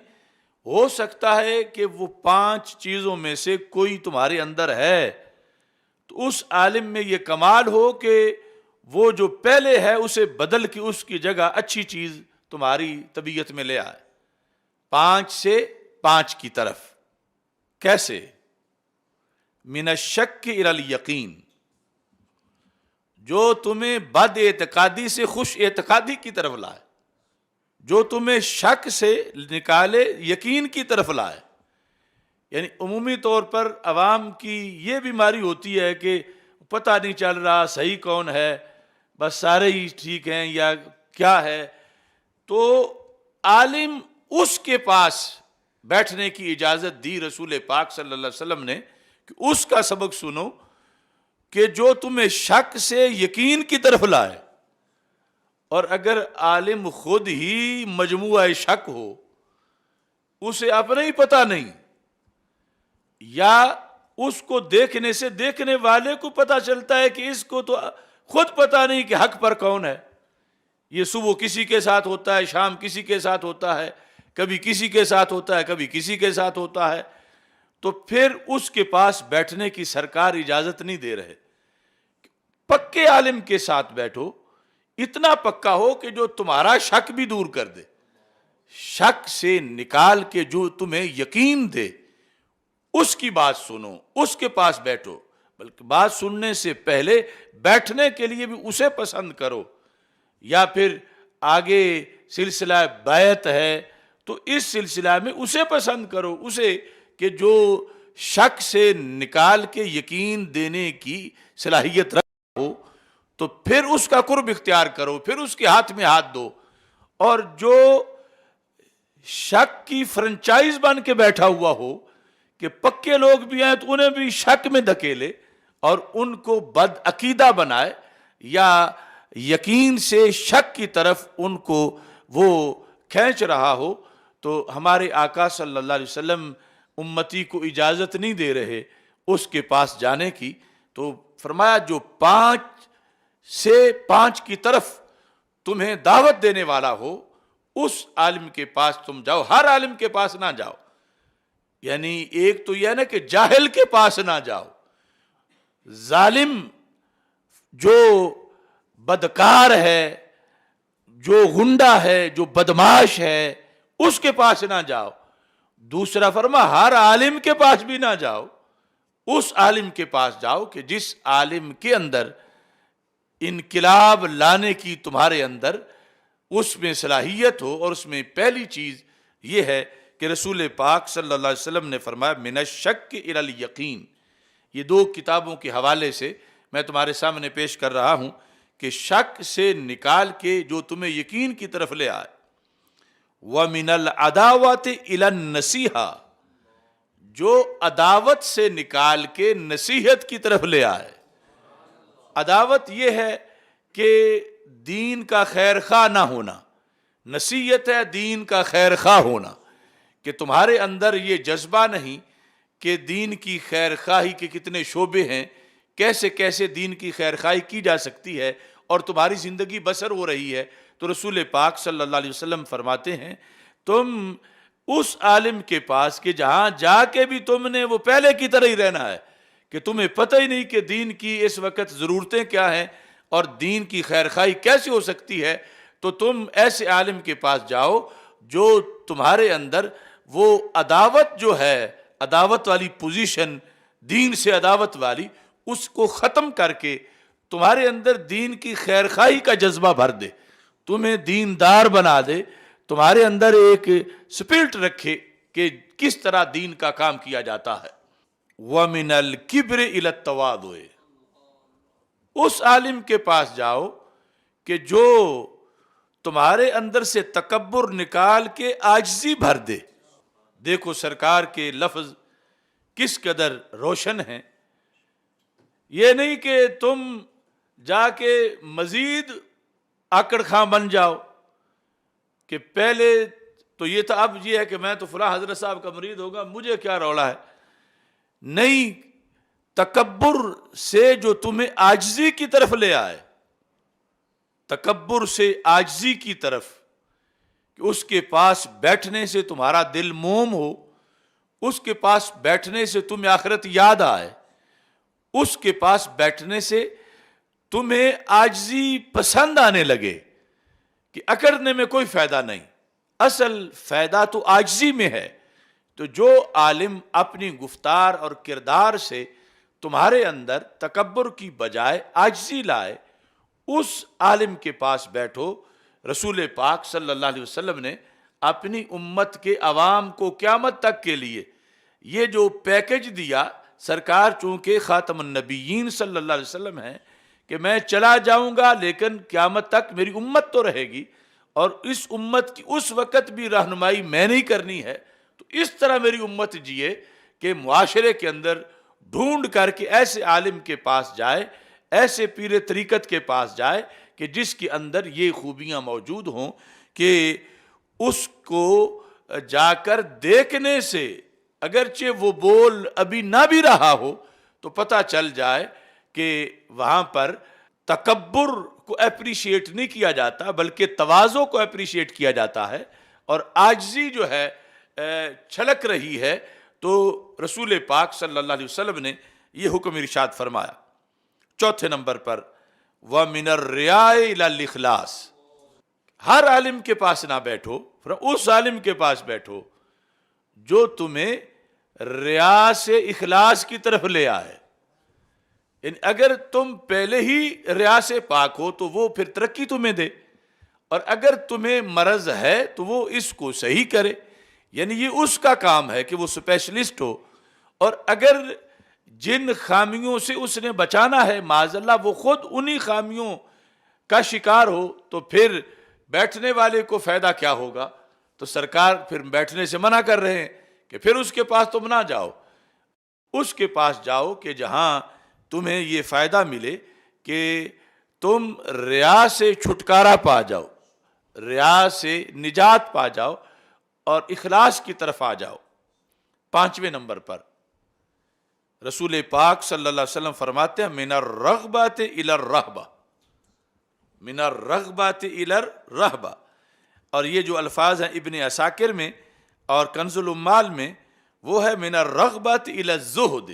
ہو سکتا ہے کہ وہ 5 چیزوں میں سے کوئی تمہارے اندر ہے تو اس عالم میں یہ کمال ہو کہ وہ جو پہلے ہے اسے بدل کے اس کی جگہ اچھی چیز تمہاری طبیعت میں لے آئے، 5 سے 5 کی طرف۔ کیسے؟ من الشک الی الیقین، جو تمہیں بد اعتقادی سے خوش اعتقادی کی طرف لائے، جو تمہیں شک سے نکالے یقین کی طرف لائے۔ یعنی عمومی طور پر عوام کی یہ بیماری ہوتی ہے کہ پتہ نہیں چل رہا صحیح کون ہے، بس سارے ہی ٹھیک ہیں یا کیا ہے۔ تو عالم اس کے پاس بیٹھنے کی اجازت دی رسول پاک صلی اللہ علیہ وسلم نے کہ اس کا سبق سنو کہ جو تمہیں شک سے یقین کی طرف لائے۔ اور اگر عالم خود ہی مجموعہ شک ہو، اسے اپنا ہی پتہ نہیں، یا اس کو دیکھنے سے دیکھنے والے کو پتہ چلتا ہے کہ اس کو تو خود پتہ نہیں کہ حق پر کون ہے، یہ صبح کسی کے ساتھ ہوتا ہے، شام کسی کے ساتھ ہوتا ہے، کبھی کسی کے ساتھ ہوتا ہے، کبھی کسی کے ساتھ ہوتا ہے، تو پھر اس کے پاس بیٹھنے کی سرکار اجازت نہیں دے رہے۔ پکے عالم کے ساتھ بیٹھو، اتنا پکا ہو کہ جو تمہارا شک بھی دور کر دے، شک سے نکال کے جو تمہیں یقین دے، اس کی بات سنو، اس کے پاس بیٹھو۔ بلکہ بات سننے سے پہلے بیٹھنے کے لیے بھی اسے پسند کرو، یا پھر آگے سلسلہ بیعت ہے تو اس سلسلہ میں اسے پسند کرو، اسے کہ جو شک سے نکال کے یقین دینے کی صلاحیت رکھو، تو پھر اس کا قرب اختیار کرو، پھر اس کے ہاتھ میں ہاتھ دو۔ اور جو شک کی فرنچائز بن کے بیٹھا ہوا ہو کہ پکے لوگ بھی ہیں تو انہیں بھی شک میں دھکیلے اور ان کو بد عقیدہ بنائے، یا یقین سے شک کی طرف ان کو وہ کھینچ رہا ہو، تو ہمارے آقا صلی اللہ علیہ وسلم امتی کو اجازت نہیں دے رہے اس کے پاس جانے کی۔ تو فرمایا جو 5 سے 5 کی طرف تمہیں دعوت دینے والا ہو اس عالم کے پاس تم جاؤ، ہر عالم کے پاس نہ جاؤ۔ یعنی ایک تو یہ نا کہ جاہل کے پاس نہ جاؤ، ظالم جو بدکار ہے، جو غنڈہ ہے، جو بدماش ہے، اس کے پاس نہ جاؤ۔ دوسرا فرما ہر عالم کے پاس بھی نہ جاؤ، اس عالم کے پاس جاؤ کہ جس عالم کے اندر انقلاب لانے کی تمہارے اندر اس میں صلاحیت ہو۔ اور اس میں پہلی چیز یہ ہے کہ رسول پاک صلی اللہ علیہ وسلم نے فرمایا من الشک الی الیقین۔ یہ 2 کتابوں کے حوالے سے میں تمہارے سامنے پیش کر رہا ہوں کہ شک سے نکال کے جو تمہیں یقین کی طرف لے آئے۔ وَمِنَ الْعَدَاوَةِ إِلَى النَّصِيحَةِ، جو عداوت سے نکال کے نصیحت کی طرف لے آئے۔ عداوت یہ ہے کہ دین کا خیر خواہ نہ ہونا، نصیحت ہے دین کا خیر خواہ ہونا، کہ تمہارے اندر یہ جذبہ نہیں کہ دین کی خیر خواہی کے کتنے شعبے ہیں، کیسے کیسے دین کی خیر خواہی کی جا سکتی ہے اور تمہاری زندگی بسر ہو رہی ہے۔ تو رسول پاک صلی اللہ علیہ وسلم فرماتے ہیں تم اس عالم کے پاس کہ جہاں جا کے بھی تم نے وہ پہلے کی طرح ہی رہنا ہے، کہ تمہیں پتہ ہی نہیں کہ دین کی اس وقت ضرورتیں کیا ہیں اور دین کی خیر خواہی کیسے ہو سکتی ہے، تو تم ایسے عالم کے پاس جاؤ جو تمہارے اندر وہ عداوت جو ہے، عداوت والی پوزیشن، دین سے عداوت والی، اس کو ختم کر کے تمہارے اندر دین کی خیر خواہی کا جذبہ بھر دے، تمہیں دیندار بنا دے، تمہارے اندر ایک سپرٹ رکھے کہ کس طرح دین کا کام کیا جاتا ہے۔ وَمِنَ الْكِبْرِ إِلَى التَّوَاضُعِ، اس عالم کے پاس جاؤ کہ جو تمہارے اندر سے تکبر نکال کے عاجزی بھر دے۔ دیکھو سرکار کے لفظ کس قدر روشن ہیں۔ یہ نہیں کہ تم جا کے مزید آکڑ خاں بن جاؤ کہ پہلے تو یہ تھا، اب یہ ہے کہ میں تو فلاں حضرت صاحب کا مرید ہوگا، مجھے کیا رولا ہے۔ نہیں، تکبر سے جو تمہیں عاجزی کی طرف لے آئے، تکبر سے عاجزی کی طرف، کہ اس کے پاس بیٹھنے سے تمہارا دل موم ہو، اس کے پاس بیٹھنے سے تمہیں آخرت یاد آئے، اس کے پاس بیٹھنے سے تمہیں عاجزی پسند آنے لگے کہ اکڑنے میں کوئی فائدہ نہیں، اصل فائدہ تو عاجزی میں ہے، تو جو عالم اپنی گفتار اور کردار سے تمہارے اندر تکبر کی بجائے عاجزی لائے، اس عالم کے پاس بیٹھو۔ رسول پاک صلی اللہ علیہ وسلم نے اپنی امت کے عوام کو قیامت تک کے لیے یہ جو پیکج دیا، سرکار چونکہ خاتم النبیین صلی اللہ علیہ وسلم ہیں کہ میں چلا جاؤں گا لیکن قیامت تک میری امت تو رہے گی، اور اس امت کی اس وقت بھی رہنمائی میں نہیں کرنی ہے، تو اس طرح میری امت جیے کہ معاشرے کے اندر ڈھونڈ کر کے ایسے عالم کے پاس جائے، ایسے پیر طریقت کے پاس جائے کہ جس کے اندر یہ خوبیاں موجود ہوں کہ اس کو جا کر دیکھنے سے اگرچہ وہ بول ابھی نہ بھی رہا ہو تو پتہ چل جائے کہ وہاں پر تکبر کو اپریشیٹ نہیں کیا جاتا بلکہ تواضع کو اپریشیٹ کیا جاتا ہے، اور عاجزی جو ہے چھلک رہی ہے۔ تو رسول پاک صلی اللہ علیہ وسلم نے یہ حکم ارشاد فرمایا۔ چوتھے نمبر پر وَمِنَ الرِّيَاءِ إِلَى الْإِخْلَاصِ، ہر عالم کے پاس نہ بیٹھو، اس عالم کے پاس بیٹھو جو تمہیں ریا سے اخلاص کی طرف لے آئے۔ یعنی اگر تم پہلے ہی ریا سے پاک ہو تو وہ پھر ترقی تمہیں دے، اور اگر تمہیں مرض ہے تو وہ اس کو صحیح کرے، یعنی یہ اس کا کام ہے کہ وہ اسپیشلسٹ ہو، اور اگر جن خامیوں سے اس نے بچانا ہے معاذ اللہ وہ خود انہی خامیوں کا شکار ہو تو پھر بیٹھنے والے کو فائدہ کیا ہوگا؟ تو سرکار پھر بیٹھنے سے منع کر رہے ہیں کہ پھر اس کے پاس تم نہ جاؤ، اس کے پاس جاؤ کہ جہاں تمہیں یہ فائدہ ملے کہ تم ریا سے چھٹکارا پا جاؤ، ریا سے نجات پا جاؤ اور اخلاص کی طرف آ جاؤ۔ پانچویں نمبر پر رسول پاک صلی اللہ علیہ وسلم فرماتے ہیں من الرغبات الی الرہبہ، من الرغبات الی الرہبہ، اور یہ جو الفاظ ہیں ابن عساکر میں اور کنز العمال میں وہ ہے من الرغبات الی الزہد،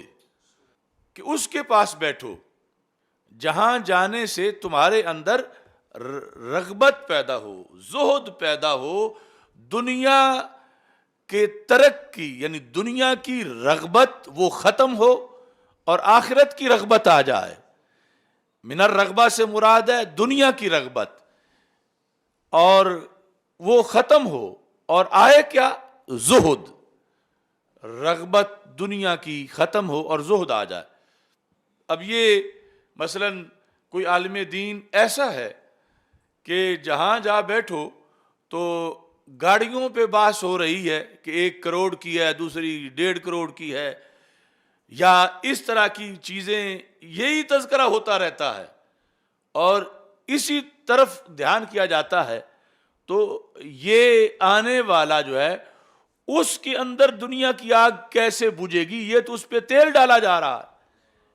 کہ اس کے پاس بیٹھو جہاں جانے سے تمہارے اندر رغبت پیدا ہو، زہد پیدا ہو، دنیا کے ترقی یعنی دنیا کی رغبت وہ ختم ہو اور آخرت کی رغبت آ جائے۔ من الرغبہ سے مراد ہے دنیا کی رغبت، اور وہ ختم ہو اور آئے کیا؟ زہد، رغبت دنیا کی ختم ہو اور زہد آ جائے۔ اب یہ مثلا کوئی عالم دین ایسا ہے کہ جہاں جا بیٹھو تو گاڑیوں پہ بحث ہو رہی ہے کہ 1 کروڑ کی ہے، دوسری 1.5 کروڑ کی ہے، یا اس طرح کی چیزیں، یہی تذکرہ ہوتا رہتا ہے اور اسی طرف دھیان کیا جاتا ہے، تو یہ آنے والا جو ہے اس کے اندر دنیا کی آگ کیسے بجھے گی؟ یہ تو اس پہ تیل ڈالا جا رہا ہے،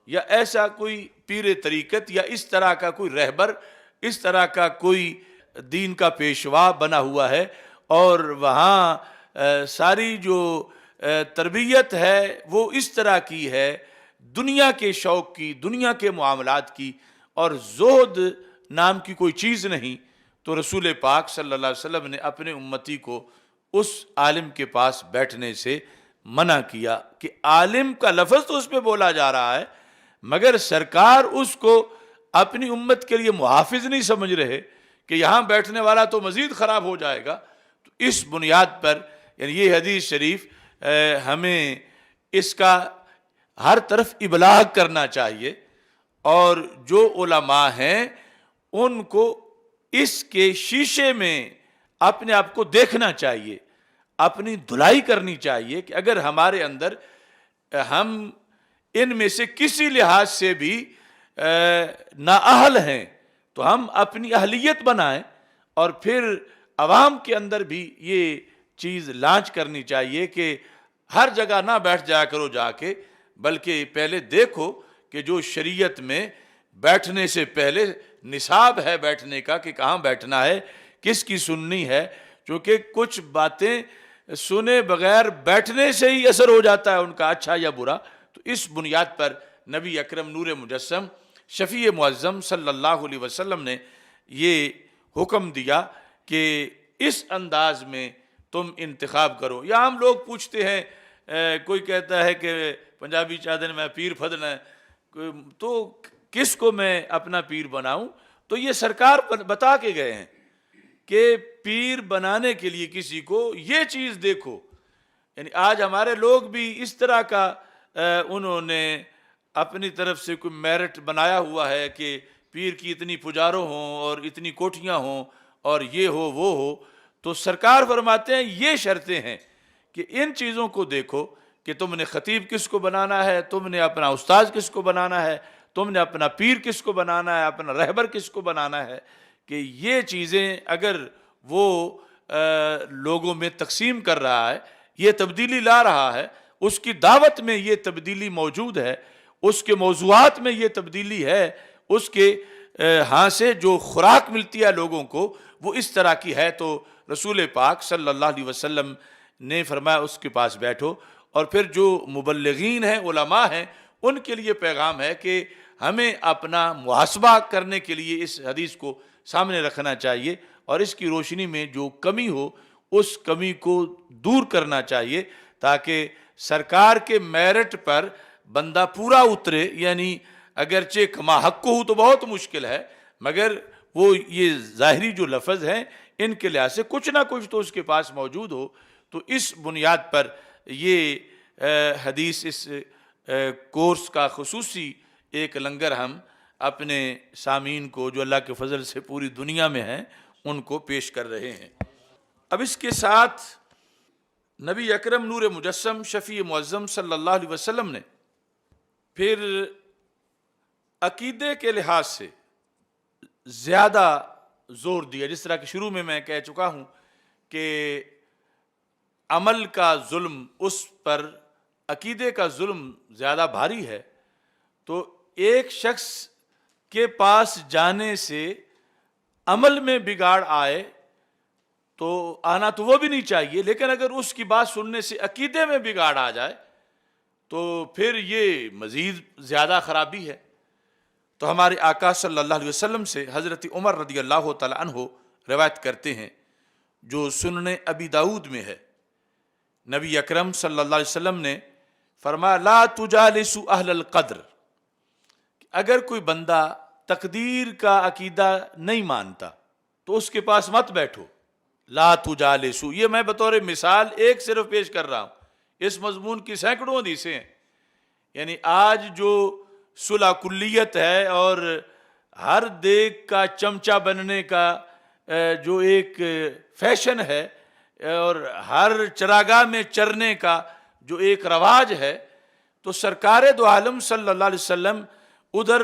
یا ایسا کوئی پیر طریقت یا اس طرح کا کوئی رہبر، اس طرح کا کوئی دین کا پیشوا بنا ہوا ہے، اور وہاں ساری جو تربیت ہے وہ اس طرح کی ہے، دنیا کے شوق کی، دنیا کے معاملات کی، اور زہد نام کی کوئی چیز نہیں۔ تو رسول پاک صلی اللہ علیہ وسلم نے اپنے امتی کو اس عالم کے پاس بیٹھنے سے منع کیا کہ عالم کا لفظ تو اس پہ بولا جا رہا ہے مگر سرکار اس کو اپنی امت کے لیے محافظ نہیں سمجھ رہے کہ یہاں بیٹھنے والا تو مزید خراب ہو جائے گا۔ تو اس بنیاد پر یعنی یہ حدیث شریف ہمیں اس کا ہر طرف ابلاغ کرنا چاہیے، اور جو علماء ہیں ان کو اس کے شیشے میں اپنے آپ کو دیکھنا چاہیے، اپنی دھلائی کرنی چاہیے کہ اگر ہمارے اندر ہم ان میں سے کسی لحاظ سے بھی نااہل ہیں تو ہم اپنی اہلیت بنائیں، اور پھر عوام کے اندر بھی یہ چیز لانچ کرنی چاہیے کہ ہر جگہ نہ بیٹھ جایا کرو جا کے، بلکہ پہلے دیکھو کہ جو شریعت میں بیٹھنے سے پہلے نصاب ہے بیٹھنے کا کہ کہاں بیٹھنا ہے، کس کی سننی ہے، چونکہ کچھ باتیں سنے بغیر بیٹھنے سے ہی اثر ہو جاتا ہے ان کا، اچھا یا برا۔ تو اس بنیاد پر نبی اکرم نور مجسم شفیع معظم صلی اللہ علیہ وسلم نے یہ حکم دیا کہ اس انداز میں تم انتخاب کرو. یا ہم لوگ پوچھتے ہیں کوئی کہتا ہے کہ پنجابی چادر میں پیر پھدنا ہے تو کس کو میں اپنا پیر بناؤں؟ تو یہ سرکار بتا کے گئے ہیں کہ پیر بنانے کے لیے کسی کو یہ چیز دیکھو. یعنی آج ہمارے لوگ بھی اس طرح کا انہوں نے اپنی طرف سے کوئی میرٹ بنایا ہوا ہے کہ پیر کی اتنی پجاروں ہوں اور اتنی کوٹھیاں ہوں اور یہ ہو وہ ہو. تو سرکار فرماتے ہیں یہ شرطیں ہیں کہ ان چیزوں کو دیکھو کہ تم نے خطیب کس کو بنانا ہے, تم نے اپنا استاذ کس کو بنانا ہے, تم نے اپنا پیر کس کو بنانا ہے, اپنا رہبر کس کو بنانا ہے. کہ یہ چیزیں اگر وہ لوگوں میں تقسیم کر رہا ہے, یہ تبدیلی لا رہا ہے, اس کی دعوت میں یہ تبدیلی موجود ہے, اس کے موضوعات میں یہ تبدیلی ہے, اس کے ہاں سے جو خوراک ملتی ہے لوگوں کو وہ اس طرح کی ہے, تو رسول پاک صلی اللہ علیہ وسلم نے فرمایا اس کے پاس بیٹھو. اور پھر جو مبلغین ہیں, علماء ہیں, ان کے لیے پیغام ہے کہ ہمیں اپنا محاسبہ کرنے کے لیے اس حدیث کو سامنے رکھنا چاہیے اور اس کی روشنی میں جو کمی ہو اس کمی کو دور کرنا چاہیے تاکہ سرکار کے میرٹ پر بندہ پورا اترے. یعنی اگرچہ کما حق کو ہو تو بہت مشکل ہے, مگر وہ یہ ظاہری جو لفظ ہیں ان کے لحاظ سے کچھ نہ کچھ تو اس کے پاس موجود ہو. تو اس بنیاد پر یہ حدیث, اس کورس کا خصوصی ایک لنگر ہم اپنے سامعین کو جو اللہ کے فضل سے پوری دنیا میں ہیں ان کو پیش کر رہے ہیں. اب اس کے ساتھ نبی اکرم نور مجسم شفیع معظم صلی اللہ علیہ وسلم نے پھر عقیدے کے لحاظ سے زیادہ زور دیا. جس طرح کہ شروع میں کہہ چکا ہوں کہ عمل کا ظلم اس پر عقیدے کا ظلم زیادہ بھاری ہے, تو ایک شخص کے پاس جانے سے عمل میں بگاڑ آئے تو آنا تو وہ بھی نہیں چاہیے, لیکن اگر اس کی بات سننے سے عقیدے میں بگاڑ آ جائے تو پھر یہ مزید زیادہ خرابی ہے. تو ہمارے آقا صلی اللہ علیہ وسلم سے حضرت عمر رضی اللہ تعالی عنہ روایت کرتے ہیں جو سنن ابی داؤد میں ہے. نبی اکرم صلی اللہ علیہ وسلم نے فرمایا لا تجالسوا اہل القدر, اگر کوئی بندہ تقدیر کا عقیدہ نہیں مانتا تو اس کے پاس مت بیٹھو. لا تجالسوا, یہ میں بطور مثال ایک صرف پیش کر رہا ہوں, اس مضمون کی سینکڑوں حدیثیں ہیں. یعنی آج جو صلح کلیت ہے اور ہر دیگ کا چمچہ بننے کا جو ایک فیشن ہے اور ہر چراگاہ میں چرنے کا جو ایک رواج ہے, تو سرکار دو عالم صلی اللہ علیہ وسلم ادھر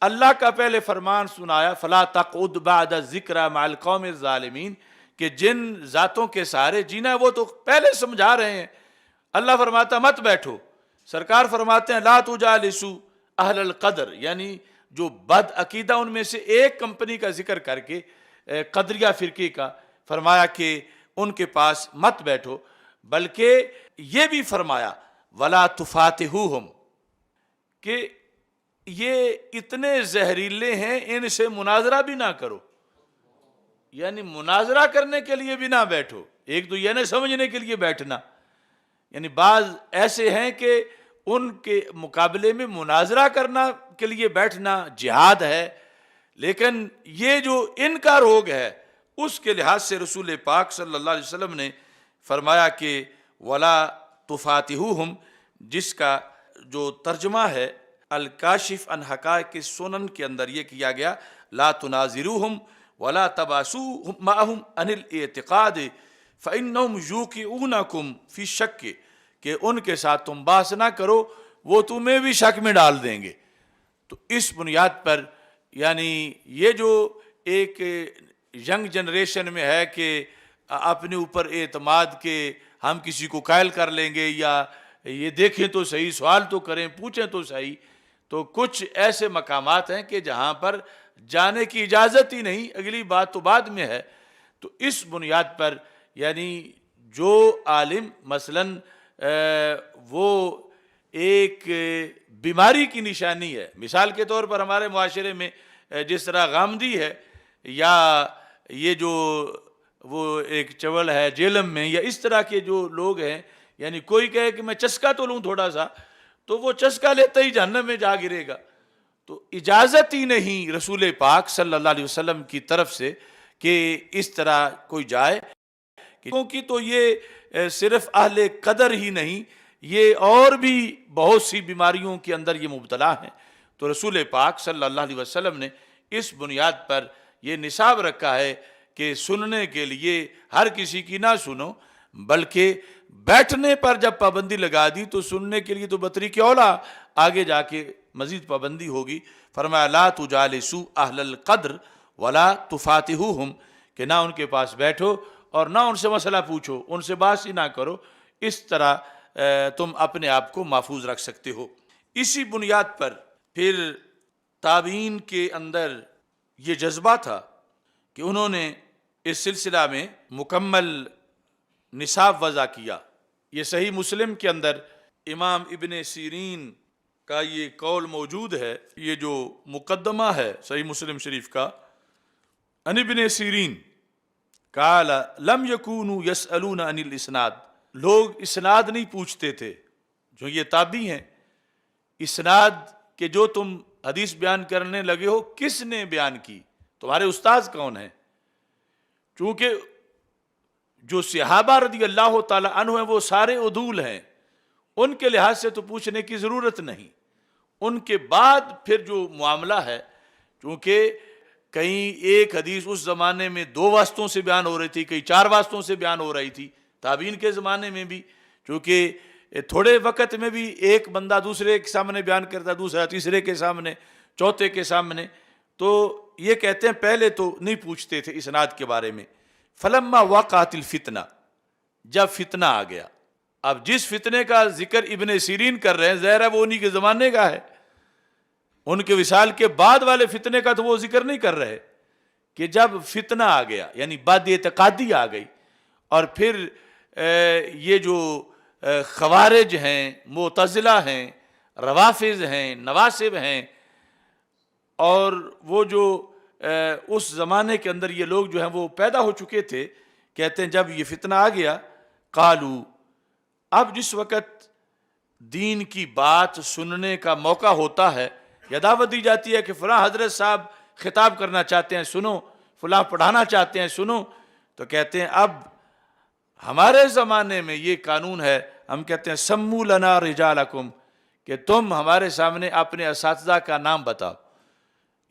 اللہ کا پہلے فرمان سنایا فلا تقعد بعد الذکر مع القوم الظالمین, کہ جن ذاتوں کے سہارے جینا ہے وہ تو پہلے سمجھا رہے ہیں. اللہ فرماتا مت بیٹھو, سرکار فرماتے ہیں لا تجالسوا اہل القدر, یعنی جو بد عقیدہ ان میں سے ایک کمپنی کا ذکر کر کے قدریہ فرقے کا فرمایا کہ ان کے پاس مت بیٹھو, بلکہ یہ بھی فرمایا ولا تفاتحوہم, کہ یہ اتنے زہریلے ہیں ان سے مناظرہ بھی نہ کرو. یعنی مناظرہ کرنے کے لیے بھی نہ بیٹھو, ایک تو یہ نہ سمجھنے کے لیے بیٹھنا. یعنی بعض ایسے ہیں کہ ان کے مقابلے میں مناظرہ کرنا کے لیے بیٹھنا جہاد ہے, لیکن یہ جو ان کا روگ ہے اس کے لحاظ سے رسول پاک صلی اللہ علیہ وسلم نے فرمایا کہ ولا تفاتحوہم, جس کا جو ترجمہ ہے الکاشف عن حقائق سنن کے اندر یہ کیا گیا لا تناظروہم ولا تباسوا معہم عن الاعتقاد فإنہم یوقعونکم فی الشک, کہ ان کے ساتھ تم بحث نہ کرو, وہ تمہیں بھی شک میں ڈال دیں گے. تو اس بنیاد پر یعنی یہ جو ایک ینگ جنریشن میں ہے کہ اپنے اوپر اعتماد کے ہم کسی کو قائل کر لیں گے یا یہ دیکھیں تو صحیح, سوال تو کریں, پوچھیں تو صحیح, تو کچھ ایسے مقامات ہیں کہ جہاں پر جانے کی اجازت ہی نہیں, اگلی بات تو بعد میں ہے. تو اس بنیاد پر یعنی جو عالم مثلاً وہ ایک بیماری کی نشانی ہے۔ مثال کے طور پر ہمارے معاشرے میں جس طرح غامدی ہے، یا یہ جو وہ ایک چول ہے جیلم میں، یا اس طرح کے جو لوگ ہیں، یعنی کوئی کہے کہ میں چسکا تو لوں تھوڑا سا، تو وہ چسکا لیتا ہی جہنم میں جا گرے گا۔ تو اجازت ہی نہیں رسول پاک صلی اللہ علیہ وسلم کی طرف سے کہ اس طرح کوئی جائے، کیونکہ تو یہ صرف اہل قدر ہی نہیں، یہ اور بھی بہت سی بیماریوں کے اندر یہ مبتلا ہیں۔ تو رسول پاک صلی اللہ علیہ وسلم نے اس بنیاد پر یہ نصاب رکھا ہے کہ سننے کے لیے ہر کسی کی نہ سنو، بلکہ بیٹھنے پر جب پابندی لگا دی تو سننے کے لیے تو بطریق اولا آگے جا کے مزید پابندی ہوگی۔ فرمایا لا تجالسوا اہل القدر ولا تفاتحوہم، کہ نہ ان کے پاس بیٹھو اور نہ ان سے مسئلہ پوچھو، ان سے بات ہی نہ کرو، اس طرح تم اپنے آپ کو محفوظ رکھ سکتے ہو۔ اسی بنیاد پر پھر تابعین کے اندر یہ جذبہ تھا کہ انہوں نے اس سلسلہ میں مکمل نصاب وضع کیا۔ یہ صحیح مسلم کے اندر امام ابن سیرین کا یہ قول موجود ہے، یہ جو مقدمہ ہے صحیح مسلم شریف کا، ان ابن سیرین قال لم یکونوا یسألون عن الاسناد، لوگ اسناد نہیں پوچھتے تھے، جو یہ تابعی ہیں، اسناد کہ جو تم حدیث بیان کرنے لگے ہو کس نے بیان کی، تمہارے استاذ کون ہیں؟ چونکہ جو صحابہ رضی اللہ تعالی عنہ ہیں وہ سارے عدول ہیں، ان کے لحاظ سے تو پوچھنے کی ضرورت نہیں۔ ان کے بعد پھر جو معاملہ ہے، چونکہ کہیں ایک حدیث اس زمانے میں 2 واسطوں سے بیان ہو رہی تھی، کہیں 4 واسطوں سے بیان ہو رہی تھی، تابعین کے زمانے میں بھی، چونکہ تھوڑے وقت میں بھی ایک بندہ دوسرے کے سامنے بیان کرتا، دوسرا تیسرے کے سامنے، چوتھے کے سامنے، تو یہ کہتے ہیں پہلے تو نہیں پوچھتے تھے اسناد کے بارے میں۔ فلما وقعت الفتنہ، جب فتنہ آ گیا، اب جس فتنے کا ذکر ابن سیرین کر رہے ہیں ظاہر ہے وہ انہی کے زمانے کا ہے، ان کے وصال کے بعد والے فتنے کا تو وہ ذکر نہیں کر رہے، کہ جب فتنہ آ گیا یعنی بد اعتقادی آ گئی، اور پھر یہ جو خوارج ہیں، معتزلہ ہیں، روافض ہیں، نواسب ہیں، اور وہ جو اس زمانے کے اندر یہ لوگ جو ہیں وہ پیدا ہو چکے تھے، کہتے ہیں جب یہ فتنہ آ گیا، قالو، اب جس وقت دین کی بات سننے کا موقع ہوتا ہے یا دعوت دی جاتی ہے کہ فلاں حضرت صاحب خطاب کرنا چاہتے ہیں سنو، فلاں پڑھانا چاہتے ہیں سنو، تو کہتے ہیں اب ہمارے زمانے میں یہ قانون ہے، ہم کہتے ہیں سمو لنا رجالکم، کہ تم ہمارے سامنے اپنے اساتذہ کا نام بتاؤ،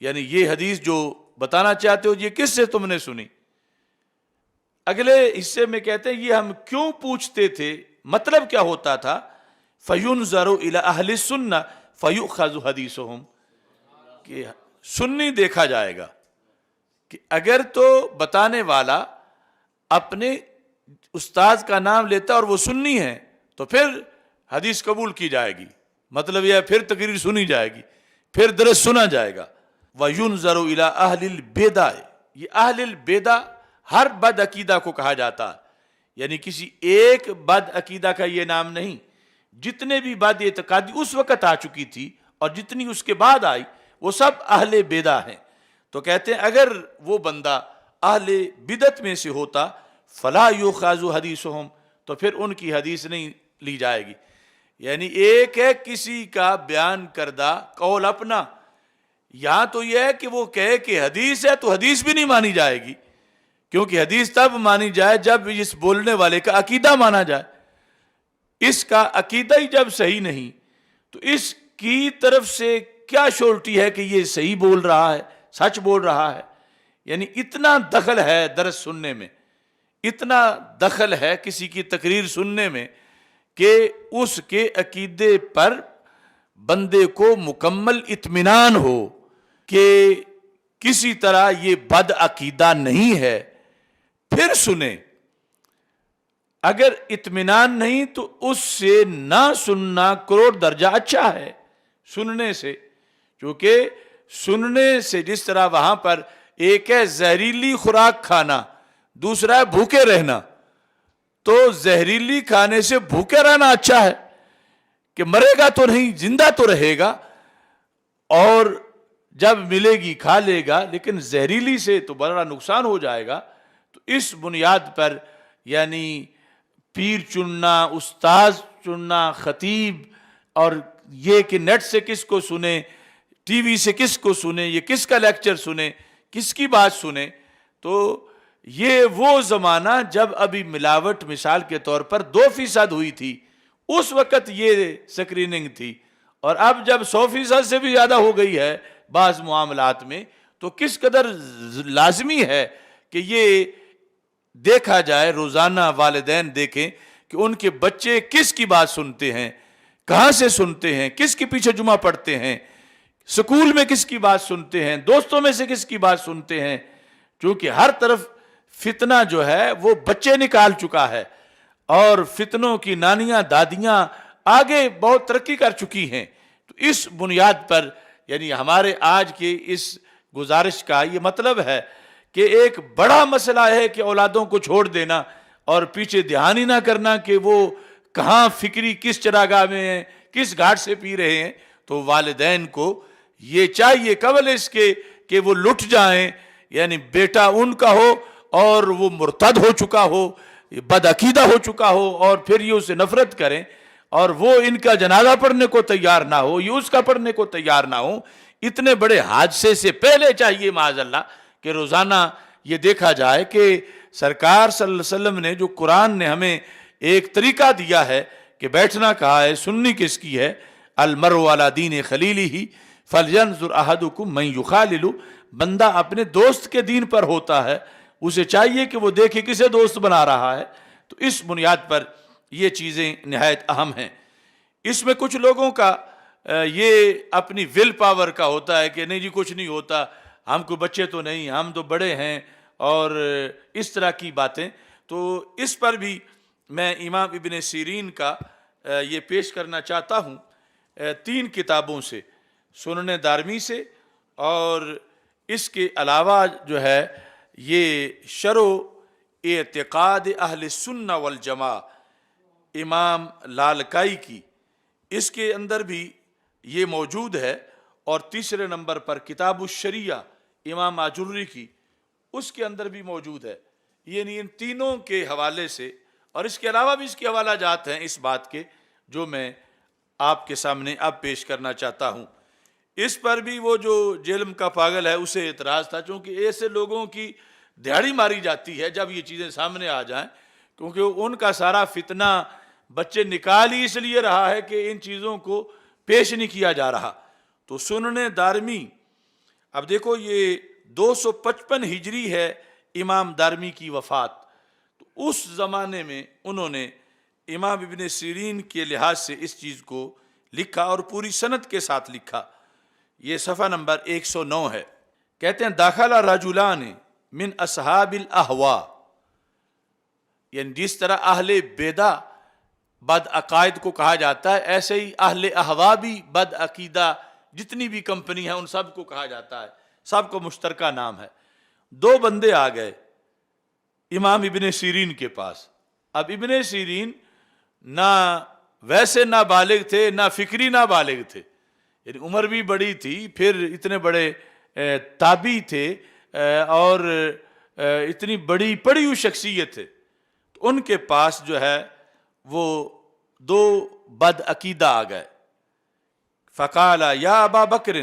یعنی یہ حدیث جو بتانا چاہتے ہو یہ کس سے تم نے سنی۔ اگلے حصے میں کہتے ہیں یہ ہم کیوں پوچھتے تھے، مطلب کیا ہوتا تھا، فَيُنْظَرُ إِلَىٰ أَهْلِ السُّنَّةِ فَيُؤْخَذُ حَدِيثُهُمْ، کہ سنی دیکھا جائے گا، کہ اگر تو بتانے والا اپنے استاذ کا نام لیتا اور وہ سنی ہے تو پھر حدیث قبول کی جائے گی، مطلب یہ ہے پھر تقریر سنی جائے گی، پھر درس سنا جائے گا۔ وَيُنْظَرُ إِلَىٰ أَهْلِ الْبِدْعِ، یہ اہل البدع ہر بد عقیدہ کو کہا جاتا ہے، یعنی کسی ایک بد عقیدہ کا یہ نام نہیں، جتنے بھی بد اعتقادی اس وقت آ چکی تھی اور جتنی اس کے بعد آئی وہ سب اہل بدع ہیں۔ تو کہتے ہیں اگر وہ بندہ اہل بدعت میں سے ہوتا فلا یؤخذ حدیثہم، تو پھر ان کی حدیث نہیں لی جائے گی۔ یعنی ایک ہے کسی کا بیان کردہ قول اپنا، یہاں تو یہ ہے کہ وہ کہے کہ حدیث ہے تو حدیث بھی نہیں مانی جائے گی، کیونکہ حدیث تب مانی جائے جب اس بولنے والے کا عقیدہ مانا جائے، اس کا عقیدہ ہی جب صحیح نہیں تو اس کی طرف سے کیا شورٹی ہے کہ یہ صحیح بول رہا ہے، سچ بول رہا ہے۔ یعنی اتنا دخل ہے درس سننے میں، اتنا دخل ہے کسی کی تقریر سننے میں کہ اس کے عقیدے پر بندے کو مکمل اطمینان ہو کہ کسی طرح یہ بد عقیدہ نہیں ہے، پھر سنیں۔ اگر اطمینان نہیں تو اس سے نہ سننا کروڑ درجہ اچھا ہے سننے سے، کیونکہ سننے سے جس طرح وہاں پر ایک ہے زہریلی خوراک کھانا، دوسرا ہے بھوکے رہنا، تو زہریلی کھانے سے بھوکے رہنا اچھا ہے، کہ مرے گا تو نہیں، زندہ تو رہے گا، اور جب ملے گی کھا لے گا، لیکن زہریلی سے تو بڑا نقصان ہو جائے گا۔ تو اس بنیاد پر یعنی پیر چننا، استاذ چننا، خطیب، اور یہ کہ نیٹ سے کس کو سنے، ٹی وی سے کس کو سنے، یہ کس کا لیکچر سنے، کس کی بات سنے، تو یہ وہ زمانہ جب ابھی ملاوٹ مثال کے طور پر 2% ہوئی تھی، اس وقت یہ سکریننگ تھی، اور اب جب 100% سے بھی زیادہ ہو گئی ہے بعض معاملات میں، تو کس قدر لازمی ہے کہ یہ دیکھا جائے، روزانہ والدین دیکھیں کہ ان کے بچے کس کی بات سنتے ہیں، کہاں سے سنتے ہیں، کس کے پیچھے جمعہ پڑھتے ہیں، سکول میں کس کی بات سنتے ہیں، دوستوں میں سے کس کی بات سنتے ہیں، کیونکہ ہر طرف فتنہ جو ہے وہ بچے نکال چکا ہے، اور فتنوں کی نانیاں دادیاں آگے بہت ترقی کر چکی ہیں۔ تو اس بنیاد پر یعنی ہمارے آج کی اس گزارش کا یہ مطلب ہے کہ ایک بڑا مسئلہ ہے کہ اولادوں کو چھوڑ دینا اور پیچھے دھیان ہی نہ کرنا کہ وہ کہاں فکری کس چراگاہ میں ہیں، کس گھاٹ سے پی رہے ہیں۔ تو والدین کو یہ چاہیے قبل اس کے کہ وہ لٹ جائیں، یعنی بیٹا ان کا ہو اور وہ مرتد ہو چکا ہو، بدعقیدہ ہو چکا ہو، اور پھر یہ اسے نفرت کریں، اور وہ ان کا جنازہ پڑھنے کو تیار نہ ہو، یہ اس کا پڑھنے کو تیار نہ ہو۔ اتنے بڑے حادثے سے پہلے چاہیے معاذ اللہ کہ روزانہ یہ دیکھا جائے کہ سرکار صلی اللہ علیہ وسلم نے جو قرآن نے ہمیں ایک طریقہ دیا ہے کہ بیٹھنا کہا ہے، سننی کس کی ہے، المرء علی دین خلیلہ فلینظر احدکم من یخالل، بندہ اپنے دوست کے دین پر ہوتا ہے، اسے چاہیے کہ وہ دیکھے کسے دوست بنا رہا ہے۔ تو اس بنیاد پر یہ چیزیں نہایت اہم ہیں۔ اس میں کچھ لوگوں کا یہ اپنی ول پاور کا ہوتا ہے کہ نہیں جی کچھ نہیں ہوتا، ہم کو بچے تو نہیں، ہم تو بڑے ہیں، اور اس طرح کی باتیں۔ تو اس پر بھی میں امام ابن سیرین کا یہ پیش کرنا چاہتا ہوں 3 کتابوں سے، سنن دارمی سے، اور اس کے علاوہ جو ہے یہ شرح اعتقاد اہل سنہ والجماع امام لالکائی کی، اس کے اندر بھی یہ موجود ہے، اور تیسرے نمبر پر کتاب الشریعہ امام آجری کی، اس کے اندر بھی موجود ہے۔ یعنی ان تینوں کے حوالے سے، اور اس کے علاوہ بھی اس کے حوالہ جات ہیں اس بات کے جو میں آپ کے سامنے اب پیش کرنا چاہتا ہوں۔ اس پر بھی وہ جو جہلم کا پاگل ہے اسے اعتراض تھا، چونکہ ایسے لوگوں کی دہاڑی ماری جاتی ہے جب یہ چیزیں سامنے آ جائیں، کیونکہ ان کا سارا فتنہ بچے نکال ہی اس لیے رہا ہے کہ ان چیزوں کو پیش نہیں کیا جا رہا۔ تو سنن دارمی، اب دیکھو یہ 255 ہجری ہے امام دارمی کی وفات، تو اس زمانے میں انہوں نے امام ابن سیرین کے لحاظ سے اس چیز کو لکھا، اور پوری سند کے ساتھ لکھا۔ یہ صفحہ نمبر 109 ہے۔ کہتے ہیں داخل رجلان من اصحاب الاہواء، یعنی جس طرح اہل بیدع بد عقائد کو کہا جاتا ہے، ایسے ہی اہل اہواء بھی بد عقیدہ جتنی بھی کمپنی ہیں ان سب کو کہا جاتا ہے، سب کو مشترکہ نام ہے۔ 2 بندے آ گئے امام ابن سیرین کے پاس۔ اب ابن سیرین نہ ویسے نہ بالغ تھے، نہ فکری نہ بالغ تھے، یعنی عمر بھی بڑی تھی، پھر اتنے بڑے تابعی تھے، اور اتنی بڑی پڑھی ہوئی شخصیت تھے۔ تو ان کے پاس جو ہے وہ 2 بد عقیدہ آ گئے۔ فقال یا ابا بکر،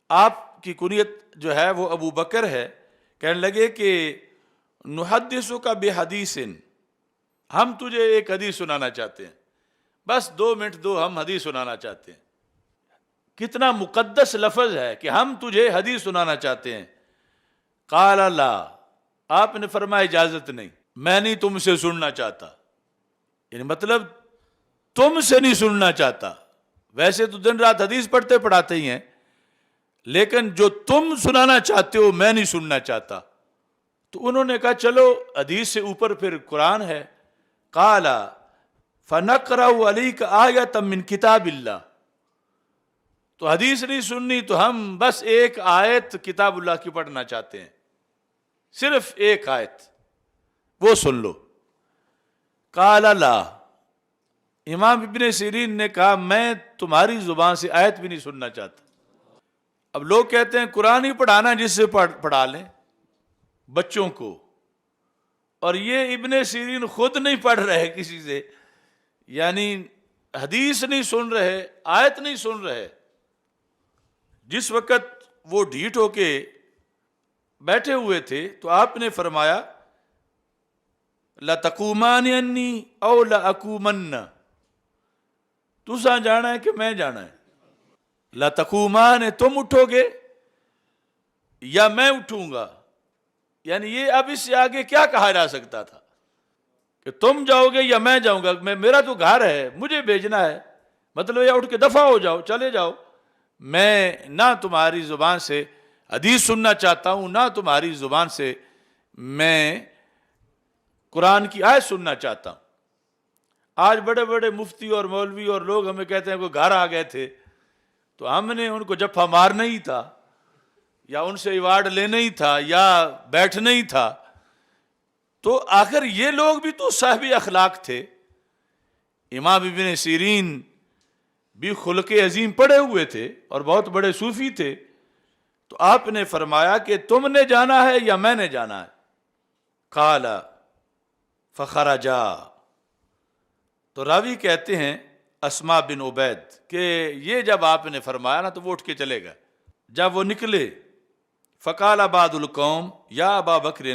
آپ کی کنیت جو ہے وہ ابو بکر ہے، کہنے لگے کہ نحدثک بحدیث، ہم تجھے ایک حدیث سنانا چاہتے ہیں، بس 2 منٹ دو، ہم حدیث سنانا چاہتے ہیں۔ کتنا مقدس لفظ ہے کہ ہم تجھے حدیث سنانا چاہتے ہیں۔ قال لا، آپ نے فرمایا اجازت نہیں، میں نہیں تم سے سننا چاہتا، یعنی مطلب تم سے نہیں سننا چاہتا، ویسے تو دن رات حدیث پڑھتے پڑھاتے ہی ہیں، لیکن جو تم سنانا چاہتے ہو میں نہیں سننا چاہتا۔ تو انہوں نے کہا چلو حدیث سے اوپر پھر قرآن ہے۔ قال فنقرأ علیک آیۃ من کتاب اللہ، تو حدیث نہیں سننی تو ہم بس ایک آیت کتاب اللہ کی پڑھنا چاہتے ہیں، صرف ایک آیت، وہ سن لو۔ قال لا، امام ابن سیرین نے کہا میں تمہاری زبان سے آیت بھی نہیں سننا چاہتا۔ اب لوگ کہتے ہیں قرآن ہی پڑھانا، جس سے پڑھا لیں بچوں کو، اور یہ ابن سیرین خود نہیں پڑھ رہے کسی سے، یعنی حدیث نہیں سن رہے، آیت نہیں سن رہے۔ جس وقت وہ ڈھیٹ ہو کے بیٹھے ہوئے تھے تو آپ نے فرمایا لَتَقُومَانِ أَنِّي أَوْ لَأَقُومَنَّ، تُساں جانا ہے کہ میں جانا ہے؟ لَتَقُومَانِ تم اٹھو گے یا میں اٹھوں گا، یعنی یہ اب اس سے آگے کیا کہا جا سکتا تھا کہ تم جاؤ گے یا میں جاؤں گا؟ میرا تو گھر ہے، مجھے بھیجنا ہے، مطلب یہ اٹھ کے دفع ہو جاؤ، چلے جاؤ، میں نہ تمہاری زبان سے حدیث سننا چاہتا ہوں، نہ تمہاری زبان سے میں قرآن کی آیت سننا چاہتا ہوں۔ آج بڑے بڑے مفتی اور مولوی اور لوگ ہمیں کہتے ہیں کہ گھر آ گئے تھے تو ہم نے ان کو جفا مارنا ہی تھا، یا ان سے ایوارڈ لینا ہی تھا، یا بیٹھنا ہی تھا۔ تو آخر یہ لوگ بھی تو صاحب اخلاق تھے۔ امام ابن سیرین بھی خلق عظیم پڑھے ہوئے تھے اور بہت بڑے صوفی تھے، تو آپ نے فرمایا کہ تم نے جانا ہے یا میں نے جانا ہے؟ قال فخرجا، تو راوی کہتے ہیں اسما بن عبید کہ یہ جب آپ نے فرمایا نا تو وہ اٹھ کے چلے گئے۔ جب وہ نکلے فقال بعض القوم یا ابا بکر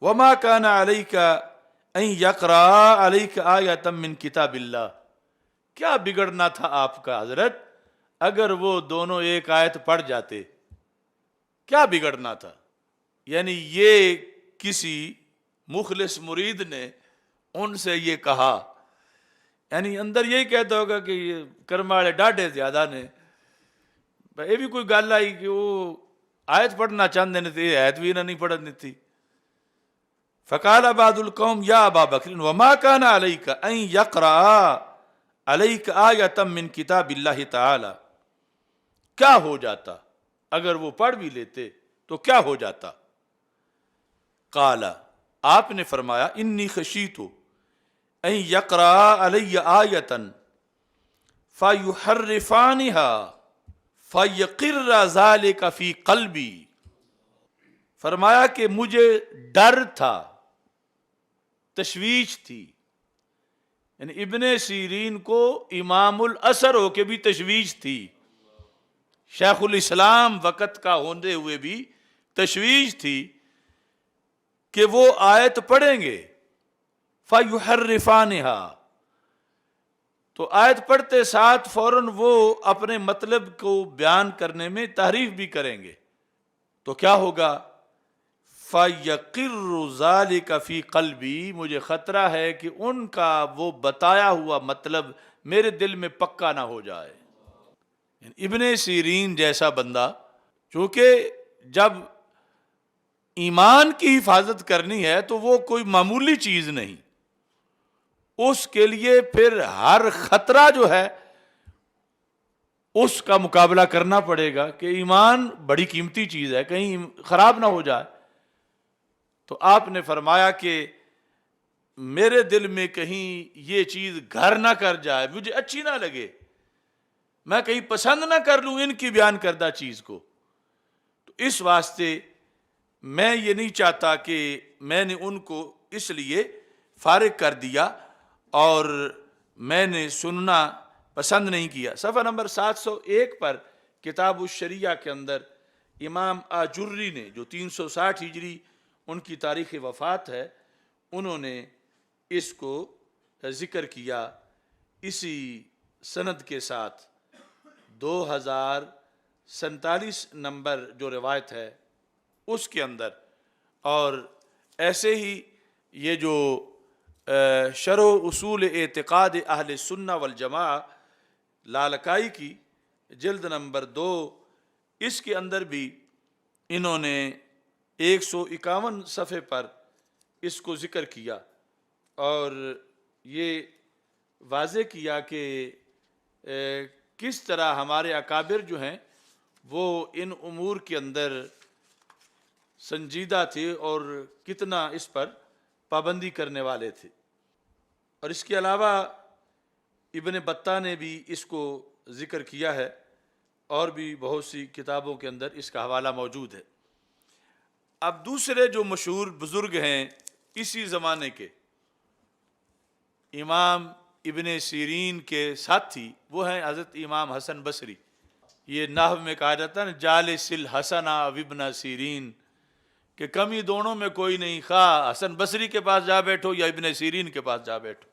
وما كان عليك ان يقرأ عليك آية من کتاب اللہ، کیا بگڑنا تھا آپ کا حضرت اگر وہ دونوں ایک آیت پڑھ جاتے؟ کیا بگڑنا تھا؟ یعنی یہ کسی مخلص مرید نے ان سے یہ کہا، یعنی اندر یہی کہتا ہوگا کہ یہ کرم والے ڈاڈے زیادہ نے، یہ بھی کوئی گل آئی کہ وہ آیت پڑھنا چاہتے نے تھے، آیت بھی نہیں پڑھنی تھی۔ فقال بعض القوم یا ابا بکر وما كان عليك ان يقرأ عليك آية من کتاب اللہ تعالی، کیا ہو جاتا اگر وہ پڑھ بھی لیتے تو کیا ہو جاتا؟ قال، آپ نے فرمایا انی خشیت ان یقرأ علی آیۃ فیحرفانها فیقر ذلک فی قلبی، فرمایا کہ مجھے ڈر تھا، تشویش تھی، یعنی ابن سیرین کو امام الاثر ہو کے بھی تشویش تھی، شیخ الاسلام وقت کا ہوتے ہوئے بھی تشویش تھی کہ وہ آیت پڑھیں گے فَيُحَرِّفَانِهَا، تو آیت پڑھتے ساتھ فوراً وہ اپنے مطلب کو بیان کرنے میں تحریف بھی کریں گے، تو کیا ہوگا؟ فَيَقِرُّ ذَلِكَ فِي قَلْبِي، مجھے خطرہ ہے کہ ان کا وہ بتایا ہوا مطلب میرے دل میں پکا نہ ہو جائے۔ ابن سیرین جیسا بندہ، چونکہ جب ایمان کی حفاظت کرنی ہے تو وہ کوئی معمولی چیز نہیں، اس کے لیے پھر ہر خطرہ جو ہے اس کا مقابلہ کرنا پڑے گا کہ ایمان بڑی قیمتی چیز ہے، کہیں خراب نہ ہو جائے۔ تو آپ نے فرمایا کہ میرے دل میں کہیں یہ چیز گھر نہ کر جائے، مجھے اچھی نہ لگے، میں کہیں پسند نہ کر لوں ان کی بیان کردہ چیز کو، تو اس واسطے میں یہ نہیں چاہتا کہ میں نے ان کو اس لیے فارغ کر دیا اور میں نے سننا پسند نہیں کیا۔ صفحہ نمبر 701 پر کتاب الشریعہ کے اندر امام آجری نے، جو 360 ہجری ان کی تاریخ وفات ہے، انہوں نے اس کو ذکر کیا اسی سند کے ساتھ، 2047 نمبر جو روایت ہے اس کے اندر۔ اور ایسے ہی یہ جو شرح اصول اعتقاد اہل سنہ والجماعہ لالکائی کی جلد نمبر 2، اس کے اندر بھی انہوں نے 151 صفحے پر اس کو ذکر کیا اور یہ واضح کیا کہ کس طرح ہمارے اکابر جو ہیں وہ ان امور کے اندر سنجیدہ تھے اور کتنا اس پر پابندی کرنے والے تھے۔ اور اس کے علاوہ ابن بطہ نے بھی اس کو ذکر کیا ہے، اور بھی بہت سی کتابوں کے اندر اس کا حوالہ موجود ہے۔ اب دوسرے جو مشہور بزرگ ہیں اسی زمانے کے، امام ابن سیرین کے ساتھی، وہ ہیں حضرت امام حسن بصری۔ یہ نحو میں کہا جاتا ہے نا جالس الحسن وابن سیرین، کہ کمی دونوں میں کوئی نہیں، خواہ حسن بصری کے پاس جا بیٹھو یا ابن سیرین کے پاس جا بیٹھو۔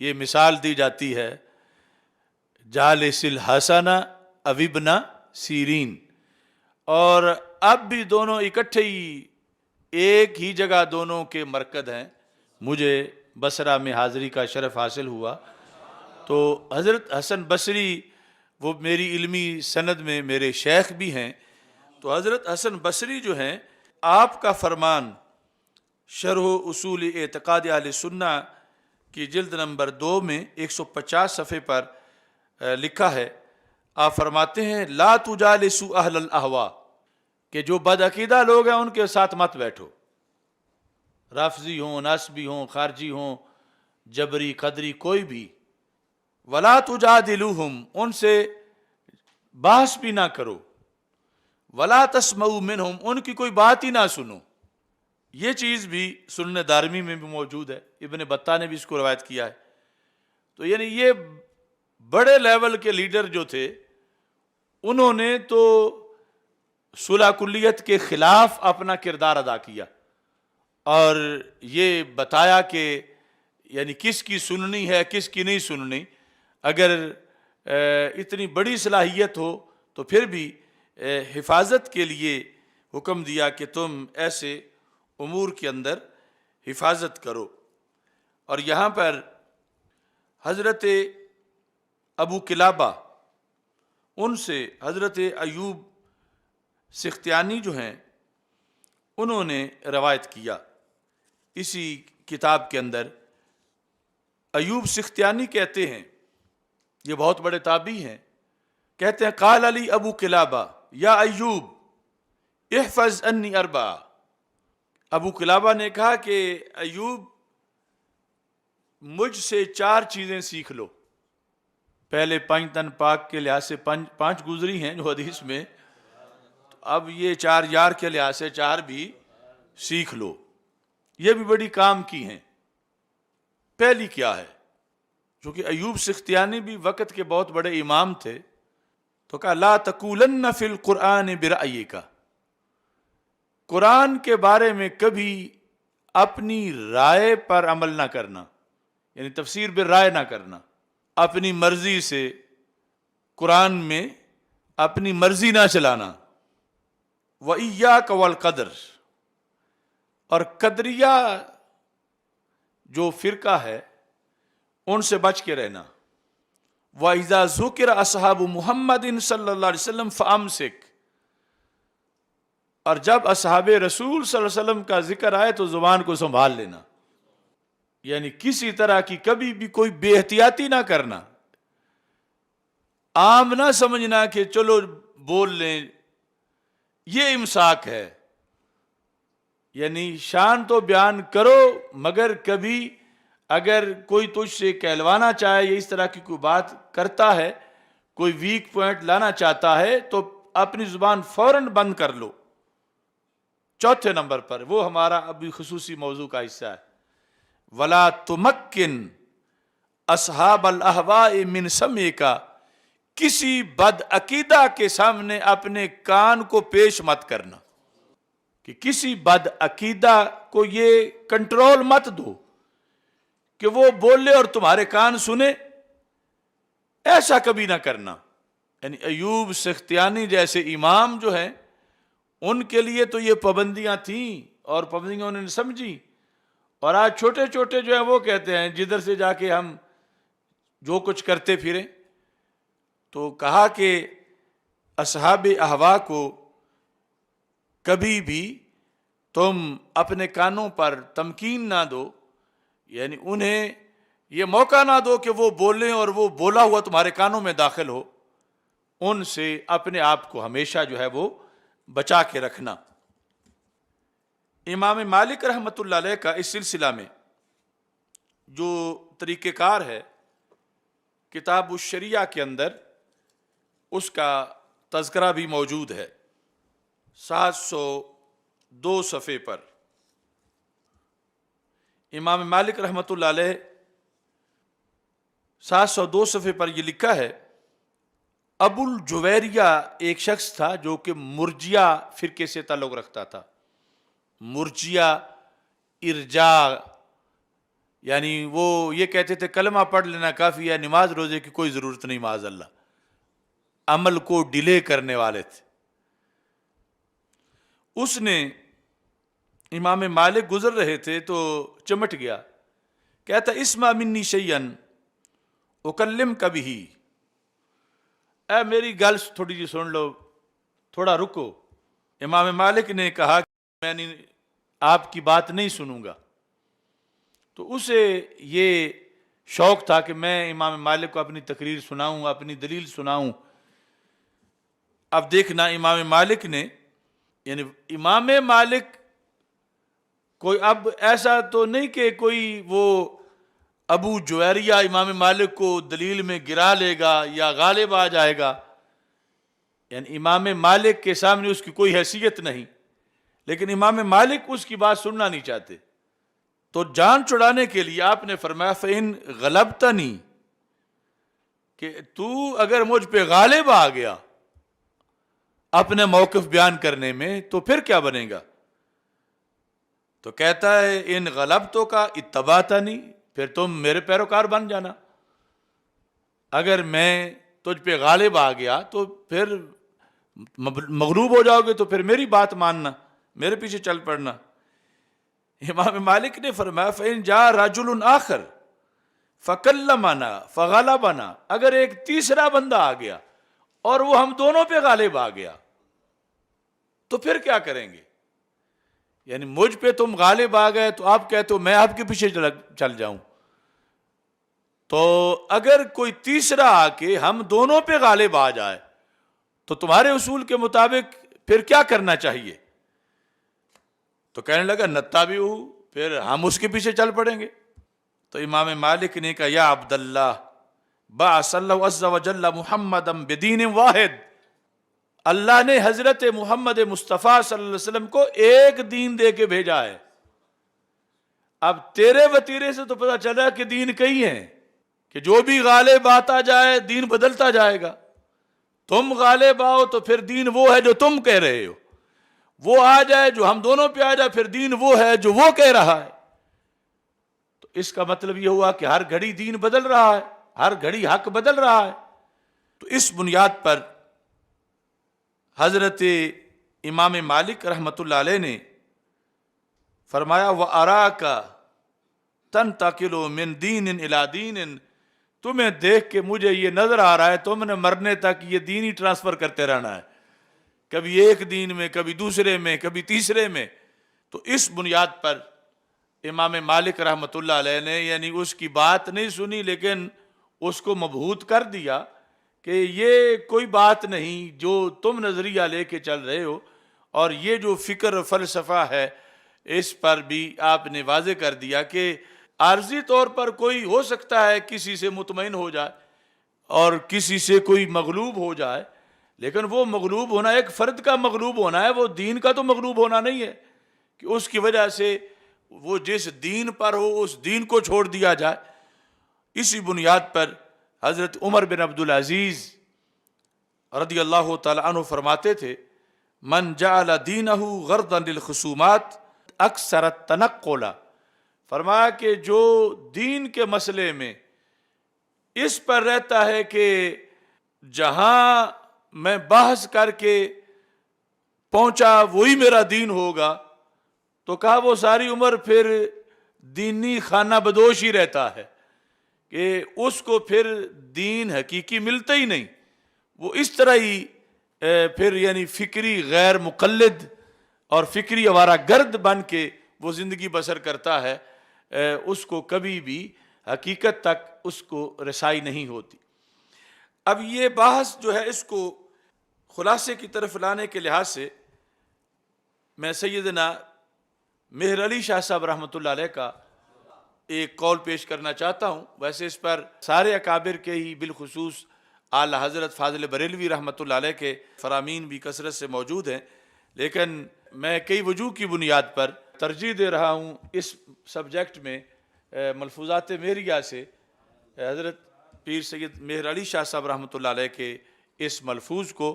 یہ مثال دی جاتی ہے جالس الحسن وابن سیرین، اور اب بھی دونوں اکٹھے ہی ایک ہی جگہ دونوں کے مرکز ہیں۔ مجھے بصرہ میں حاضری کا شرف حاصل ہوا تو حضرت حسن بصری وہ میری علمی سند میں میرے شیخ بھی ہیں۔ تو حضرت حسن بصری جو ہیں، آپ کا فرمان شرح اصول اعتقاد اہل سنہ کی جلد نمبر 2 میں 150 صفحے پر لکھا ہے۔ آپ فرماتے ہیں لا تجالسوا اہل الاہواء، کہ جو بد عقیدہ لوگ ہیں ان کے ساتھ مت بیٹھو، رافضی ہوں، ناسبی ہوں، خارجی ہوں، جبری، قدری، کوئی بھی۔ ولا تجادلوہم، ان سے بحث بھی نہ کرو۔ ولا تسمعوا منہم، ان کی کوئی بات ہی نہ سنو۔ یہ چیز بھی سنن دارمی میں بھی موجود ہے، ابن بطہ نے بھی اس کو روایت کیا ہے۔ تو یعنی یہ بڑے لیول کے لیڈر جو تھے، انہوں نے تو صلح کلیت کے خلاف اپنا کردار ادا کیا، اور یہ بتایا کہ یعنی کس کی سننی ہے کس کی نہیں سننی۔ اگر اتنی بڑی صلاحیت ہو تو پھر بھی حفاظت کے لیے حکم دیا کہ تم ایسے امور کے اندر حفاظت کرو۔ اور یہاں پر حضرت ابو قلابہ، ان سے حضرت ایوب سختیانی جو ہیں انہوں نے روایت کیا اسی کتاب کے اندر۔ ایوب سختیانی کہتے ہیں، یہ بہت بڑے تابعی ہیں، کہتے ہیں قال علی ابو قلابہ یا ایوب احفظ انی اربعہ۔ ابو قلابہ نے کہا کہ ایوب مجھ سے 4 چیزیں سیکھ لو۔ پہلے 5 تن پاک کے لحاظ سے 5 گزری ہیں جو حدیث میں، تو اب یہ 4 یار کے لحاظ سے 4 بھی سیکھ لو، یہ بھی بڑی کام کی ہیں۔ پہلی کیا ہے؟ چونکہ ایوب سختیانی بھی وقت کے بہت بڑے امام تھے، تو کہا لا تقولن فی القرآن برأیک، قرآن کے بارے میں کبھی اپنی رائے پر عمل نہ کرنا، یعنی تفسیر بالرائے نہ کرنا، اپنی مرضی سے قرآن میں اپنی مرضی نہ چلانا۔ وَإِيَّاكَ وَالْقَدْرَ، اور قدریہ جو فرقہ ہے ان سے بچ کے رہنا۔ وَإِذَا ذُكِرَ أَصْحَابُ مُحَمَّدٍ صلی اللہ علیہ وسلم فَأَمْسِكْ، اور جب اصحاب رسول صلی اللہ علیہ وسلم کا ذکر آئے تو زبان کو سنبھال لینا، یعنی کسی طرح کی کبھی بھی کوئی بے احتیاطی نہ کرنا، عام نہ سمجھنا کہ چلو بول لیں، یہ امساک ہے۔ یعنی شان تو بیان کرو، مگر کبھی اگر کوئی تجھ سے کہلوانا چاہے یا اس طرح کی کوئی بات کرتا ہے، کوئی ویک پوائنٹ لانا چاہتا ہے، تو اپنی زبان فوراً بند کر لو۔ چوتھے نمبر پر، وہ ہمارا ابھی خصوصی موضوع کا حصہ ہے، وَلَا تُمَكِّنْ أَصْحَابَ الْأَهْوَاءِ مِنْ سَمْعِكَ، کسی بد عقیدہ کے سامنے اپنے کان کو پیش مت کرنا، کہ کسی بد عقیدہ کو یہ کنٹرول مت دو کہ وہ بولے اور تمہارے کان سنے، ایسا کبھی نہ کرنا۔ یعنی ایوب سختیانی جیسے امام جو ہیں ان کے لیے تو یہ پابندیاں تھیں اور پابندیاں انہوں نے سمجھی، اور آج چھوٹے چھوٹے جو ہیں وہ کہتے ہیں جدھر سے جا کے ہم جو کچھ کرتے پھریں۔ تو کہا کہ اصحاب احوا کو کبھی بھی تم اپنے کانوں پر تمکین نہ دو، یعنی انہیں یہ موقع نہ دو کہ وہ بولیں اور وہ بولا ہوا تمہارے کانوں میں داخل ہو، ان سے اپنے آپ کو ہمیشہ جو ہے وہ بچا کے رکھنا۔ امام مالک رحمۃ اللہ علیہ کا اس سلسلہ میں جو طریقہ کار ہے کتاب الشریعہ کے اندر اس کا تذکرہ بھی موجود ہے 702 صفحے پر۔ امام مالک رحمۃ اللہ علیہ 702 صفحے پر یہ لکھا ہے، ابو الجویریہ ایک شخص تھا جو کہ مرجیہ فرقے سے تعلق رکھتا تھا۔ مرجیہ ارجاء، یعنی وہ یہ کہتے تھے کلمہ پڑھ لینا کافی ہے، نماز روزے کی کوئی ضرورت نہیں، معاذ اللہ، عمل کو ڈیلے کرنے والے تھے۔ اس نے امام مالک گزر رہے تھے تو چمٹ گیا، کہتا اسمع منی شیئن اکلمک بہ، اے میری گل تھوڑی جی سن لو، تھوڑا رکو۔ امام مالک نے کہا کہ میں آپ کی بات نہیں سنوں گا۔ تو اسے یہ شوق تھا کہ میں امام مالک کو اپنی تقریر سناؤں، اپنی دلیل سناؤں۔ اب دیکھنا امام مالک نے، یعنی امام مالک کوئی اب ایسا تو نہیں کہ کوئی وہ ابو جویریہ امام مالک کو دلیل میں گرا لے گا یا غالب آ جائے گا، یعنی امام مالک کے سامنے اس کی کوئی حیثیت نہیں، لیکن امام مالک اس کی بات سننا نہیں چاہتے۔ تو جان چھڑانے کے لیے آپ نے فرمایا فَإِن غَلَبْتَنِي، کہ تو اگر مجھ پہ غالب آ گیا اپنے موقف بیان کرنے میں تو پھر کیا بنے گا؟ تو کہتا ہے ان غلبتوں کا اتبعتنی، پھر تم میرے پیروکار بن جانا۔ اگر میں تجھ پہ غالب آ گیا تو پھر مغلوب ہو جاؤ گے تو پھر میری بات ماننا، میرے پیچھے چل پڑنا۔ امام مالک نے فرمایا فَإِن جَاءَ رَجُلٌ آخر فَكَلَّمَنَا فَغَلَبَنَا، اگر ایک تیسرا بندہ آ گیا اور وہ ہم دونوں پہ غالب آ گیا تو پھر کیا کریں گے؟ یعنی مجھ پہ تم غالب آ گئے تو آپ کہتے ہو میں آپ کے پیچھے چل جاؤں، تو اگر کوئی تیسرا آ کے ہم دونوں پہ غالب آ جائے تو تمہارے اصول کے مطابق پھر کیا کرنا چاہیے؟ تو کہنے لگا نتابعہ، پھر ہم اس کے پیچھے چل پڑیں گے۔ تو امام مالک نے کہا یا عبداللہ بعث اللہ عز وجل محمدا بدین واحد، اللہ نے حضرت محمد مصطفیٰ صلی اللہ علیہ وسلم کو ایک دین دے کے بھیجا ہے۔ اب تیرے وتیرے سے تو پتہ چلا کہ دین کئی ہیں، کہ جو بھی غالب آتا جائے دین بدلتا جائے گا۔ تم غالب آؤ تو پھر دین وہ ہے جو تم کہہ رہے ہو، وہ آ جائے جو ہم دونوں پہ آ جائے پھر دین وہ ہے جو وہ کہہ رہا ہے۔ تو اس کا مطلب یہ ہوا کہ ہر گھڑی دین بدل رہا ہے، ہر گھڑی حق بدل رہا ہے۔ تو اس بنیاد پر حضرت امام مالک رحمۃ اللہ علیہ نے فرمایا وَأَرَاكَ تَنْتَقِلُ مِنْ دِينٍ إِلَى دِينٍ، تمہیں دیکھ کے مجھے یہ نظر آ رہا ہے تم نے مرنے تک یہ دین ہی ٹرانسفر کرتے رہنا ہے، کبھی ایک دین میں، کبھی دوسرے میں، کبھی تیسرے میں۔ تو اس بنیاد پر امام مالک رحمۃ اللہ علیہ نے یعنی اس کی بات نہیں سنی لیکن اس کو مبہوت کر دیا کہ یہ کوئی بات نہیں جو تم نظریہ لے کے چل رہے ہو، اور یہ جو فکر فلسفہ ہے اس پر بھی آپ نے واضح کر دیا کہ عارضی طور پر کوئی ہو سکتا ہے کسی سے مطمئن ہو جائے اور کسی سے کوئی مغلوب ہو جائے، لیکن وہ مغلوب ہونا ایک فرد کا مغلوب ہونا ہے، وہ دین کا تو مغلوب ہونا نہیں ہے کہ اس کی وجہ سے وہ جس دین پر ہو اس دین کو چھوڑ دیا جائے۔ اسی بنیاد پر حضرت عمر بن عبدالعزیز رضی اللہ تعالیٰ عنہ فرماتے تھے من جعل دینہ غرضا للخصومات اکثر التنقل، فرمایا کہ جو دین کے مسئلے میں اس پر رہتا ہے کہ جہاں میں بحث کر کے پہنچا وہی میرا دین ہوگا، تو کہا وہ ساری عمر پھر دینی خانہ بدوش ہی رہتا ہے کہ اس کو پھر دین حقیقی ملتا ہی نہیں، وہ اس طرح ہی پھر یعنی فکری غیر مقلد اور فکری آوارہ گرد بن کے وہ زندگی بسر کرتا ہے، اس کو کبھی بھی حقیقت تک اس کو رسائی نہیں ہوتی۔ اب یہ بحث جو ہے اس کو خلاصے کی طرف لانے کے لحاظ سے میں سیدنا مہر علی شاہ صاحب رحمۃ اللہ علیہ کا ایک قول پیش کرنا چاہتا ہوں. ویسے اس پر سارے اکابر کے ہی بالخصوص اعلیٰ حضرت فاضل بریلوی رحمۃ اللہ علیہ کے فرامین بھی کثرت سے موجود ہیں، لیکن میں کئی وجوہ کی بنیاد پر ترجیح دے رہا ہوں اس سبجیکٹ میں ملفوظات مہریہ سے حضرت پیر سید مہر علی شاہ صاحب رحمۃ اللہ علیہ کے اس ملفوظ کو.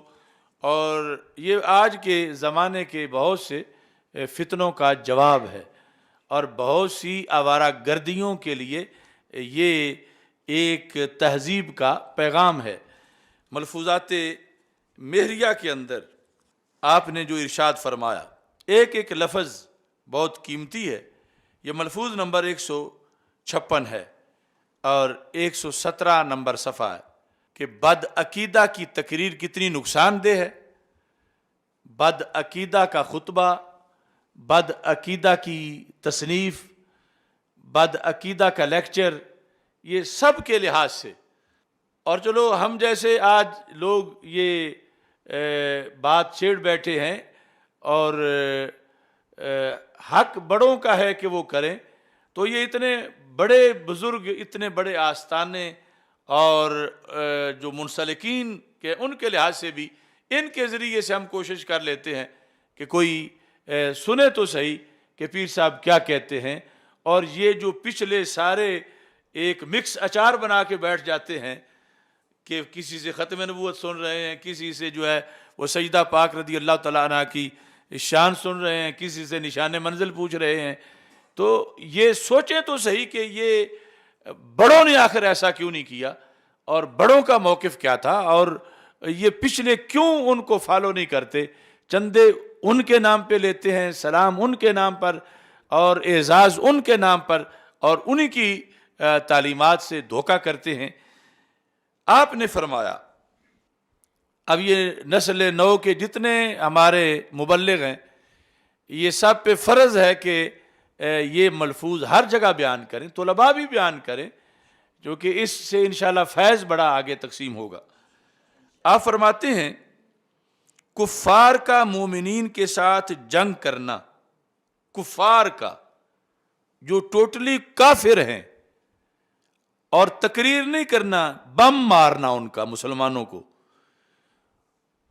اور یہ آج کے زمانے کے بہت سے فتنوں کا جواب ہے اور بہت سی آوارہ گردیوں کے لیے یہ ایک تہذیب کا پیغام ہے. ملفوظات مہریہ کے اندر آپ نے جو ارشاد فرمایا، ایک ایک لفظ بہت قیمتی ہے. یہ ملفوظ نمبر 156 ہے اور 117 نمبر صفحہ ہے کہ بد عقیدہ کی تقریر کتنی نقصان دہ ہے. بد عقیدہ کا خطبہ، بد عقیدہ کی تصنیف، بد عقیدہ کا لیکچر، یہ سب کے لحاظ سے. اور چلو ہم جیسے آج لوگ یہ بات چھیڑ بیٹھے ہیں اور حق بڑوں کا ہے کہ وہ کریں، تو یہ اتنے بڑے بزرگ، اتنے بڑے آستانے اور جو منسلکین کے ان کے لحاظ سے بھی ان کے ذریعے سے ہم کوشش کر لیتے ہیں کہ کوئی سنے تو صحیح کہ پیر صاحب کیا کہتے ہیں. اور یہ جو پچھلے سارے ایک مکس اچار بنا کے بیٹھ جاتے ہیں کہ کسی سے ختم نبوت سن رہے ہیں، کسی سے جو ہے وہ سیدہ پاک رضی اللہ تعالیٰ عنہ کی شان سن رہے ہیں، کسی سے نشان منزل پوچھ رہے ہیں. تو یہ سوچیں تو صحیح کہ یہ بڑوں نے آخر ایسا کیوں نہیں کیا اور بڑوں کا موقف کیا تھا، اور یہ پچھلے کیوں ان کو فالو نہیں کرتے. چندے ان کے نام پہ لیتے ہیں، سلام ان کے نام پر اور اعزاز ان کے نام پر، اور انہی کی تعلیمات سے دھوکہ کرتے ہیں. آپ نے فرمایا اب یہ نسل نو کے جتنے ہمارے مبلغ ہیں یہ سب پہ فرض ہے کہ یہ ملفوظ ہر جگہ بیان کریں، طلباء بھی بیان کریں، جو کہ اس سے انشاءاللہ فیض بڑا آگے تقسیم ہوگا. آپ فرماتے ہیں کفار کا مومنین کے ساتھ جنگ کرنا، کفار کا جو ٹوٹلی کافر ہیں، اور تقریر نہیں کرنا، بم مارنا ان کا، مسلمانوں کو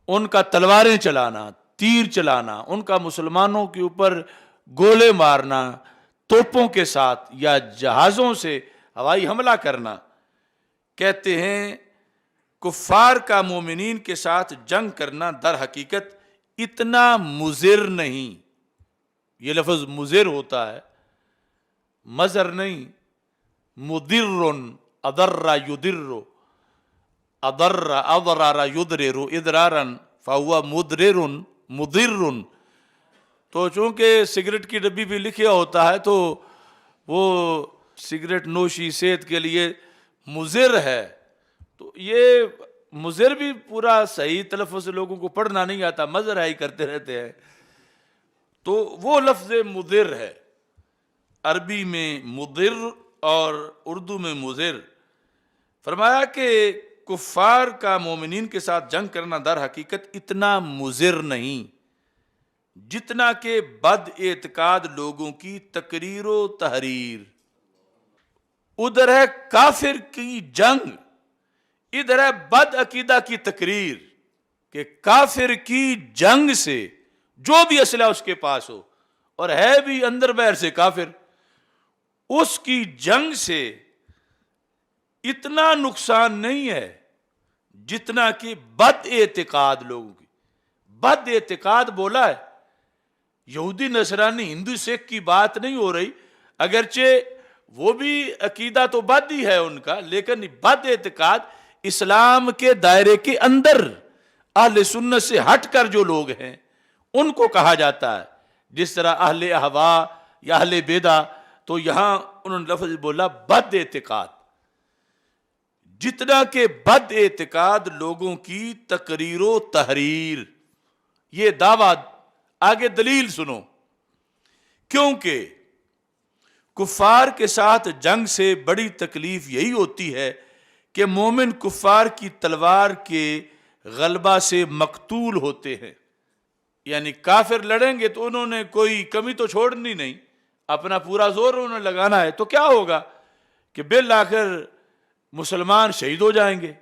ان کا تلواریں چلانا، تیر چلانا، ان کا مسلمانوں کے اوپر گولے مارنا توپوں کے ساتھ یا جہازوں سے ہوائی حملہ کرنا. کہتے ہیں کفار کا مومنین کے ساتھ جنگ کرنا در حقیقت اتنا مضر نہیں. یہ لفظ مضر ہوتا ہے، مضر نہیں. مضر اضر یضر، اضرر یضرر اضرارا فهو مضرر مضر. تو چونکہ سگریٹ کی ڈبی بھی لکھا ہوتا ہے تو وہ سگریٹ نوشی صحت کے لیے مضر ہے. تو یہ مضر بھی پورا صحیح تلفظ سے لوگوں کو پڑھنا نہیں آتا، مضر ہی کرتے رہتے ہیں. تو وہ لفظ مضر ہے، عربی میں مضر اور اردو میں مضر. فرمایا کہ کفار کا مومنین کے ساتھ جنگ کرنا در حقیقت اتنا مضر نہیں جتنا کہ بد اعتقاد لوگوں کی تقریر و تحریر. ادھر ہے کافر کی جنگ، ادھر ہے بد عقیدہ کی تقریر کہ کافر کی جنگ سے جو بھی اسلحہ اس کے پاس ہو اور ہے بھی اندر باہر سے کافر، اس کی جنگ سے اتنا نقصان نہیں ہے جتنا کہ بد اعتقاد لوگوں کی. بد اعتقاد بولا ہے، یہودی نصرانی ہندو سکھ کی بات نہیں ہو رہی، اگرچہ وہ بھی عقیدہ تو بد ہی ہے ان کا، لیکن بد اعتقاد اسلام کے دائرے کے اندر اہل سنت سے ہٹ کر جو لوگ ہیں ان کو کہا جاتا ہے. جس طرح اہل احوا یا اہل بیدع، تو یہاں انہوں نے لفظ بولا بد اعتقاد. جتنا کہ بد اعتقاد لوگوں کی تقریر و تحریر، یہ دعویٰ آگے دلیل سنو. کیونکہ کفار کے ساتھ جنگ سے بڑی تکلیف یہی ہوتی ہے کہ مومن کفار کی تلوار کے غلبہ سے مقتول ہوتے ہیں. یعنی کافر لڑیں گے تو انہوں نے کوئی کمی تو چھوڑنی نہیں، اپنا پورا زور انہیں لگانا ہے، تو کیا ہوگا کہ بالآخر مسلمان شہید ہو جائیں گے.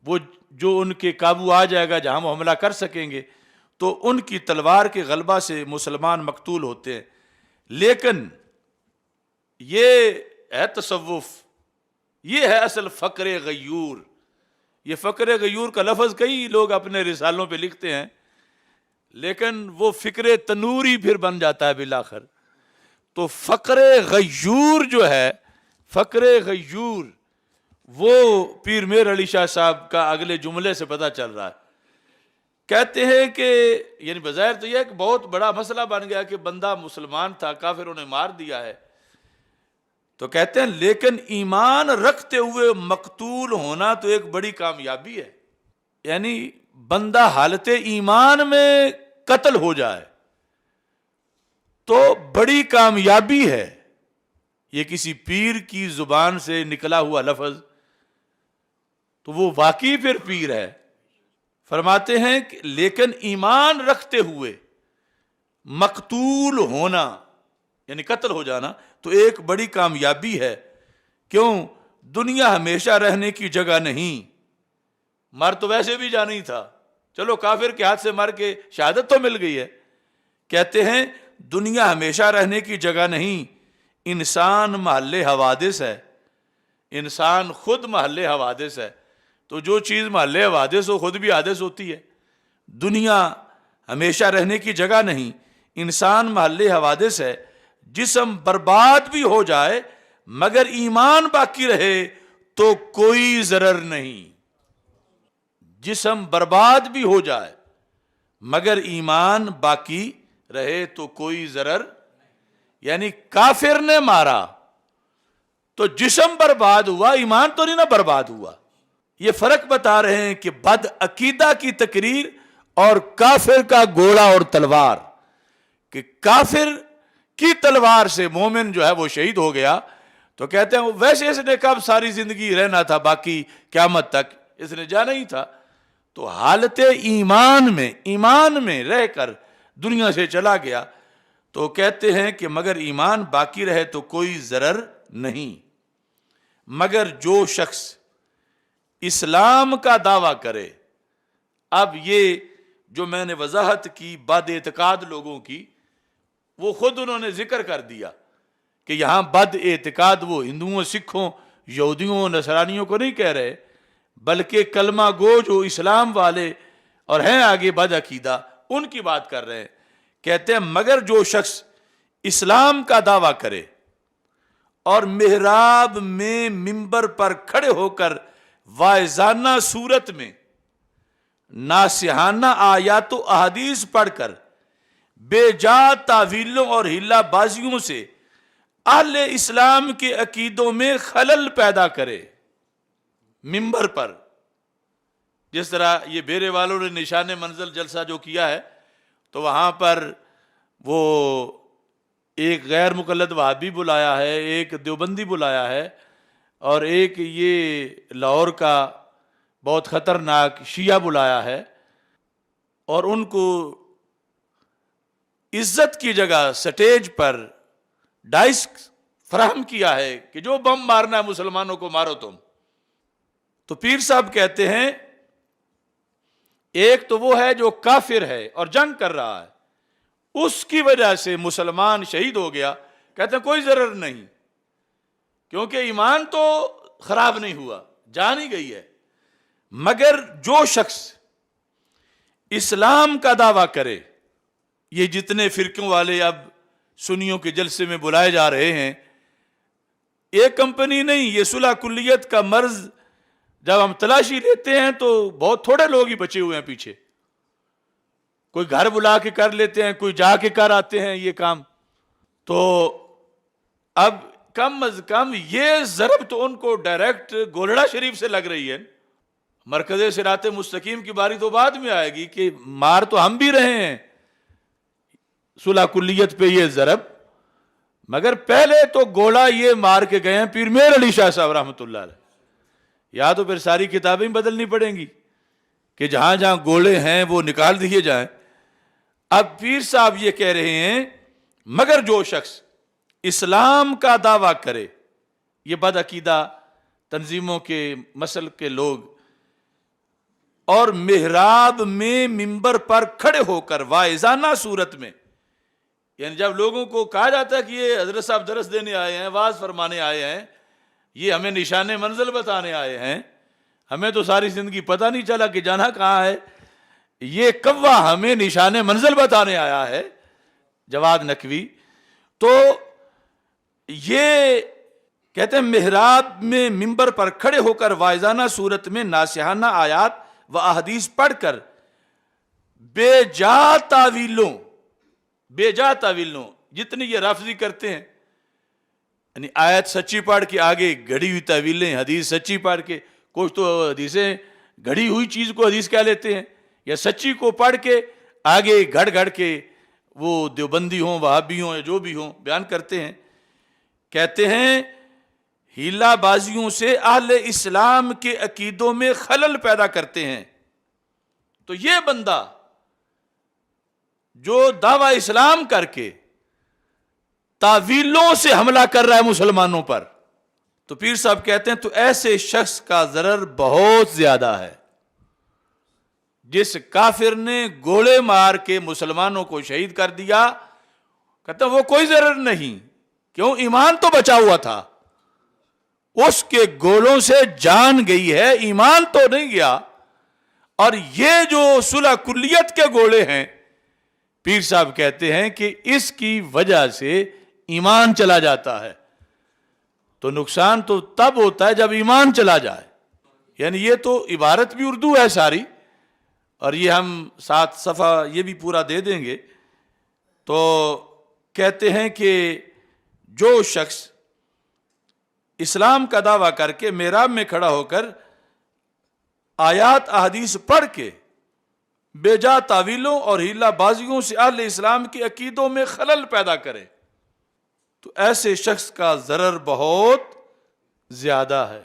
وہ جو ان کے قابو آ جائے گا، جہاں وہ حملہ کر سکیں گے، تو ان کی تلوار کے غلبہ سے مسلمان مقتول ہوتے ہیں. لیکن یہ ہے تصوف، یہ ہے اصل فقر غیور. یہ فقر غیور کا لفظ کئی لوگ اپنے رسالوں پہ لکھتے ہیں، لیکن وہ فکر تنوری پھر بن جاتا ہے بالآخر. تو فقر غیور جو ہے، فقر غیور، وہ پیر میر علی شاہ صاحب کا اگلے جملے سے پتہ چل رہا ہے. کہتے ہیں کہ یعنی بظاہر تو یہ کہ بہت بڑا مسئلہ بن گیا کہ بندہ مسلمان تھا، کافروں نے مار دیا ہے. تو کہتے ہیں لیکن ایمان رکھتے ہوئے مقتول ہونا تو ایک بڑی کامیابی ہے. یعنی بندہ حالت ایمان میں قتل ہو جائے تو بڑی کامیابی ہے. یہ کسی پیر کی زبان سے نکلا ہوا لفظ تو وہ واقعی پھر پیر ہے. فرماتے ہیں کہ لیکن ایمان رکھتے ہوئے مقتول ہونا یعنی قتل ہو جانا تو ایک بڑی کامیابی ہے. کیوں؟ دنیا ہمیشہ رہنے کی جگہ نہیں. مر تو ویسے بھی جانا ہی تھا، چلو کافر کے ہاتھ سے مر کے شہادت تو مل گئی ہے. کہتے ہیں دنیا ہمیشہ رہنے کی جگہ نہیں، انسان محل حوادث ہے. انسان خود محل حوادث ہے. تو جو چیز محل حوادث ہو خود بھی حادث ہوتی ہے. دنیا ہمیشہ رہنے کی جگہ نہیں، انسان محل حوادث ہے. جسم برباد بھی ہو جائے مگر ایمان باقی رہے تو کوئی ضرر نہیں. جسم برباد بھی ہو جائے مگر ایمان باقی رہے تو کوئی ضرر. یعنی کافر نے مارا تو جسم برباد ہوا، ایمان تو نہیں نہ برباد ہوا. یہ فرق بتا رہے ہیں کہ بد عقیدہ کی تقریر اور کافر کا گولا اور تلوار. کہ کافر کی تلوار سے مومن جو ہے وہ شہید ہو گیا تو کہتے ہیں ویسے اس نے کب ساری زندگی رہنا تھا، باقی قیامت تک اس نے جانا ہی تھا. تو حالت ایمان میں رہ کر دنیا سے چلا گیا تو کہتے ہیں کہ مگر ایمان باقی رہے تو کوئی ضرر نہیں. مگر جو شخص اسلام کا دعویٰ کرے، اب یہ جو میں نے وضاحت کی بد اعتقاد لوگوں کی، وہ خود انہوں نے ذکر کر دیا کہ یہاں بد اعتقاد وہ ہندوؤں، سکھوں، یہودیوں، نصرانیوں کو نہیں کہہ رہے، بلکہ کلمہ گو جو اسلام والے اور ہیں آگے بد عقیدہ ان کی بات کر رہے ہیں. کہتے ہیں مگر جو شخص اسلام کا دعویٰ کرے اور محراب میں منبر پر کھڑے ہو کر واعظانہ صورت میں ناصحانہ آیات و احادیث پڑھ کر بے جا تعویلوں اور ہلا بازیوں سے اہل اسلام کے عقیدوں میں خلل پیدا کرے. منبر پر جس طرح یہ بیرے والوں نے نشان منزل جلسہ جو کیا ہے تو وہاں پر وہ ایک غیر مقلد وہابی بلایا ہے، ایک دیوبندی بلایا ہے، اور ایک یہ لاہور کا بہت خطرناک شیعہ بلایا ہے، اور ان کو عزت کی جگہ سٹیج پر ڈائس فراہم کیا ہے کہ جو بم مارنا ہے مسلمانوں کو مارو تم. تو پیر صاحب کہتے ہیں ایک تو وہ ہے جو کافر ہے اور جنگ کر رہا ہے، اس کی وجہ سے مسلمان شہید ہو گیا، کہتے ہیں کوئی ضرر نہیں، کیونکہ ایمان تو خراب نہیں ہوا، جان ہی گئی ہے. مگر جو شخص اسلام کا دعویٰ کرے، یہ جتنے فرقوں والے اب سنیوں کے جلسے میں بلائے جا رہے ہیں، ایک کمپنی نہیں، یہ صلح کلیت کا مرض جب ہم تلاشی لیتے ہیں تو بہت تھوڑے لوگ ہی بچے ہوئے ہیں پیچھے. کوئی گھر بلا کے کر لیتے ہیں، کوئی جا کے کر آتے ہیں یہ کام. تو اب کم از کم یہ ضرب تو ان کو ڈائریکٹ گولڑا شریف سے لگ رہی ہے. مرکز صراط مستقیم کی باری تو بعد میں آئے گی کہ مار تو ہم بھی رہے ہیں صلح کلیت پہ یہ ضرب، مگر پہلے تو گولا یہ مار کے گئے ہیں پیر میر علی شاہ صاحب رحمۃ اللہ علیہ. یا تو پھر ساری کتابیں بدلنی پڑیں گی کہ جہاں جہاں گولے ہیں وہ نکال دیے جائیں. اب پیر صاحب یہ کہہ رہے ہیں مگر جو شخص اسلام کا دعویٰ کرے، یہ بد عقیدہ تنظیموں کے مسلک کے لوگ، اور محراب میں منبر پر کھڑے ہو کر واعظانہ صورت میں، یعنی جب لوگوں کو کہا جاتا ہے کہ یہ حضرت صاحب درس دینے آئے ہیں، واعظ فرمانے آئے ہیں، یہ ہمیں نشان منزل بتانے آئے ہیں، ہمیں تو ساری زندگی پتہ نہیں چلا کہ جانا کہاں ہے، یہ کوا ہمیں نشان منزل بتانے آیا ہے، جواد نقوی، تو یہ کہتے ہیں محراب میں منبر پر کھڑے ہو کر واعظانہ صورت میں ناصحانہ آیات و احادیث پڑھ کر بے جا تعویلوں جتنی یہ رافضی کرتے ہیں، یعنی آیت سچی پڑھ کے آگے گھڑی ہوئی تعویلیں، حدیث سچی پڑھ کے، کچھ تو حدیثیں گھڑی ہوئی چیز کو حدیث کہہ لیتے ہیں، یا سچی کو پڑھ کے آگے گھڑ گھڑ کے وہ دیوبندی ہوں، وہابی ہوں، یا جو بھی ہوں بیان کرتے ہیں، کہتے ہیں ہیلا بازیوں سے اہل اسلام کے عقیدوں میں خلل پیدا کرتے ہیں۔ تو یہ بندہ جو دعویٰ اسلام کر کے تعویلوں سے حملہ کر رہا ہے مسلمانوں پر، تو پیر صاحب کہتے ہیں تو ایسے شخص کا ضرر بہت زیادہ ہے۔ جس کافر نے گوڑے مار کے مسلمانوں کو شہید کر دیا، کہتے ہیں وہ کوئی ضرر نہیں، کیوں؟ ایمان تو بچا ہوا تھا، اس کے گولوں سے جان گئی ہے، ایمان تو نہیں گیا۔ اور یہ جو صلح کلیت کے گولے ہیں، پیر صاحب کہتے ہیں کہ اس کی وجہ سے ایمان چلا جاتا ہے، تو نقصان تو تب ہوتا ہے جب ایمان چلا جائے۔ یعنی یہ تو عبارت بھی اردو ہے ساری، اور یہ ہم 7 صفحہ یہ بھی پورا دے دیں گے۔ تو کہتے ہیں کہ جو شخص اسلام کا دعویٰ کر کے محراب میں کھڑا ہو کر آیات احادیث پڑھ کے بے جا تعویلوں اور ہیلا بازیوں سے اہل اسلام کے عقیدوں میں خلل پیدا کرے، تو ایسے شخص کا ضرر بہت زیادہ ہے۔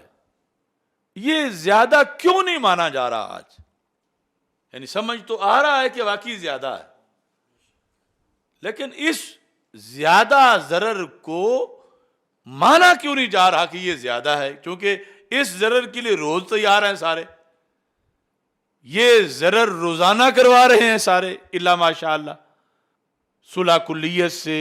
یہ زیادہ کیوں نہیں مانا جا رہا آج؟ یعنی سمجھ تو آ رہا ہے کہ واقعی زیادہ ہے، لیکن اس زیادہ ضرر کو مانا کیوں نہیں جا رہا کہ یہ زیادہ ہے؟ کیونکہ اس ضرر کے لیے روز تیار ہیں سارے، یہ ضرر روزانہ کروا رہے ہیں سارے، الا ماشاء اللہ، صلح کلیت سے،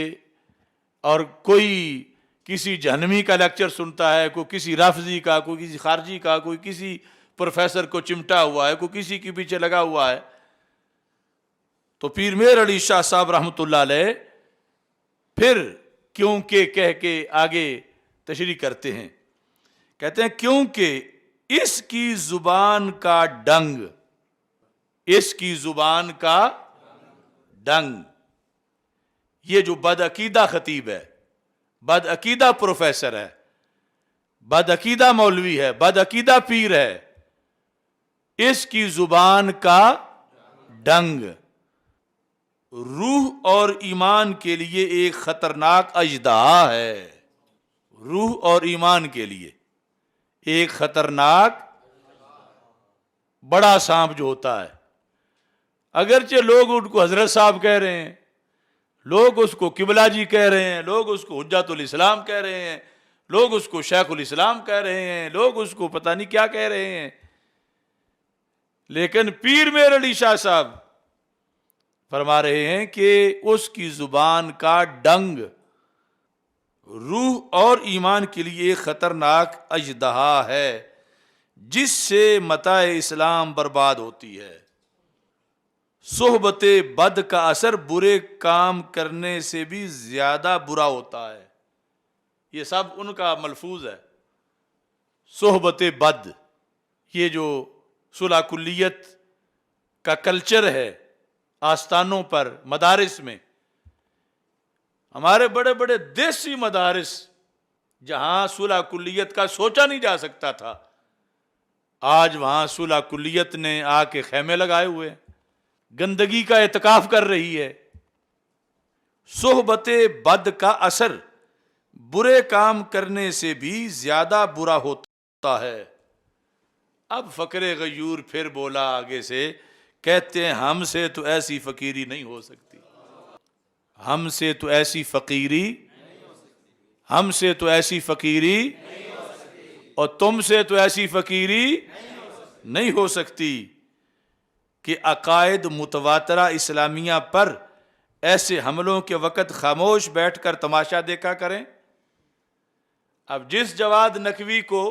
اور کوئی کسی جہنمی کا لیکچر سنتا ہے، کوئی کسی رافضی کا، کوئی کسی خارجی کا، کوئی کسی پروفیسر کو چمٹا ہوا ہے، کوئی کسی کے پیچھے لگا ہوا ہے۔ تو پیر مہر علی شاہ صاحب رحمۃ اللہ علیہ پھر کیونکہ کہہ کے آگے تشریح کرتے ہیں، کہتے ہیں کیونکہ اس کی زبان کا ڈنگ، اس کی زبان کا ڈنگ، یہ جو بدعقیدہ خطیب ہے، بدعقیدہ پروفیسر ہے، بدعقیدہ مولوی ہے، بدعقیدہ پیر ہے، اس کی زبان کا ڈنگ روح اور ایمان کے لیے ایک خطرناک اژدہا ہے۔ روح اور ایمان کے لیے ایک خطرناک بڑا سانپ جو ہوتا ہے، اگرچہ لوگ ان کو حضرت صاحب کہہ رہے ہیں، لوگ اس کو قبلہ جی کہہ رہے ہیں، لوگ اس کو حجت الاسلام کہہ رہے ہیں، لوگ اس کو شیخ الاسلام کہہ رہے ہیں، لوگ اس کو پتہ نہیں کیا کہہ رہے ہیں، لیکن پیر مہر علی شاہ صاحب فرما رہے ہیں کہ اس کی زبان کا ڈنگ روح اور ایمان کے لیے ایک خطرناک اژدہا ہے، جس سے متاع اسلام برباد ہوتی ہے۔ صحبت بد کا اثر برے کام کرنے سے بھی زیادہ برا ہوتا ہے۔ یہ سب ان کا ملفوظ ہے۔ صحبت بد، یہ جو صلح کلیت کا کلچر ہے آستانوں پر، مدارس میں، ہمارے بڑے بڑے دیسی مدارس جہاں صلح کلیت کا سوچا نہیں جا سکتا تھا، آج وہاں صلح کلیت نے آ کے خیمے لگائے ہوئے ہیں، گندگی کا اعتکاف کر رہی ہے۔ صحبت بد کا اثر برے کام کرنے سے بھی زیادہ برا ہوتا ہے۔ اب فقر غیور پھر بولا آگے سے، کہتے ہیں ہم سے تو ایسی فقیری نہیں ہو سکتی، ہم سے تو ایسی فقیری ہم سے تو ایسی فقیری اور تم سے تو ایسی فقیری نہیں ہو سکتی کہ عقائد متواترہ اسلامیہ پر ایسے حملوں کے وقت خاموش بیٹھ کر تماشا دیکھا کریں۔ اب جس جواد نقوی کو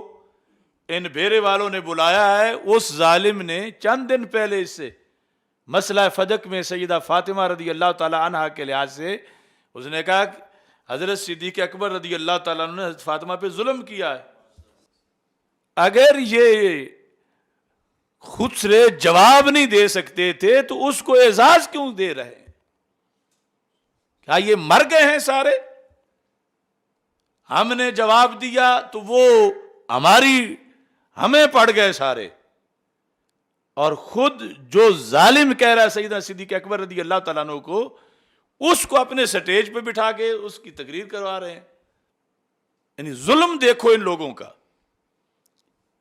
ان بھیرے والوں نے بلایا ہے، اس ظالم نے چند دن پہلے اس سے مسئلہ فدق میں سیدہ فاطمہ رضی اللہ تعالی عنہا کے لحاظ سے اس نے کہا کہ حضرت صدیق اکبر رضی اللہ تعالیٰ عنہ نے حضرت فاطمہ پہ ظلم کیا ہے۔ اگر یہ خود سے جواب نہیں دے سکتے تھے تو اس کو اعزاز کیوں دے رہے ہیں؟ کیا یہ مر گئے ہیں سارے؟ ہم نے جواب دیا تو وہ ہمیں پڑ گئے سارے، اور خود جو ظالم کہہ رہا ہے سیدنا صدیق اکبر رضی اللہ تعالیٰ عنہ کو، اس کو اپنے سٹیج پہ بٹھا کے اس کی تقریر کروا رہے ہیں۔ یعنی ظلم دیکھو ان لوگوں کا،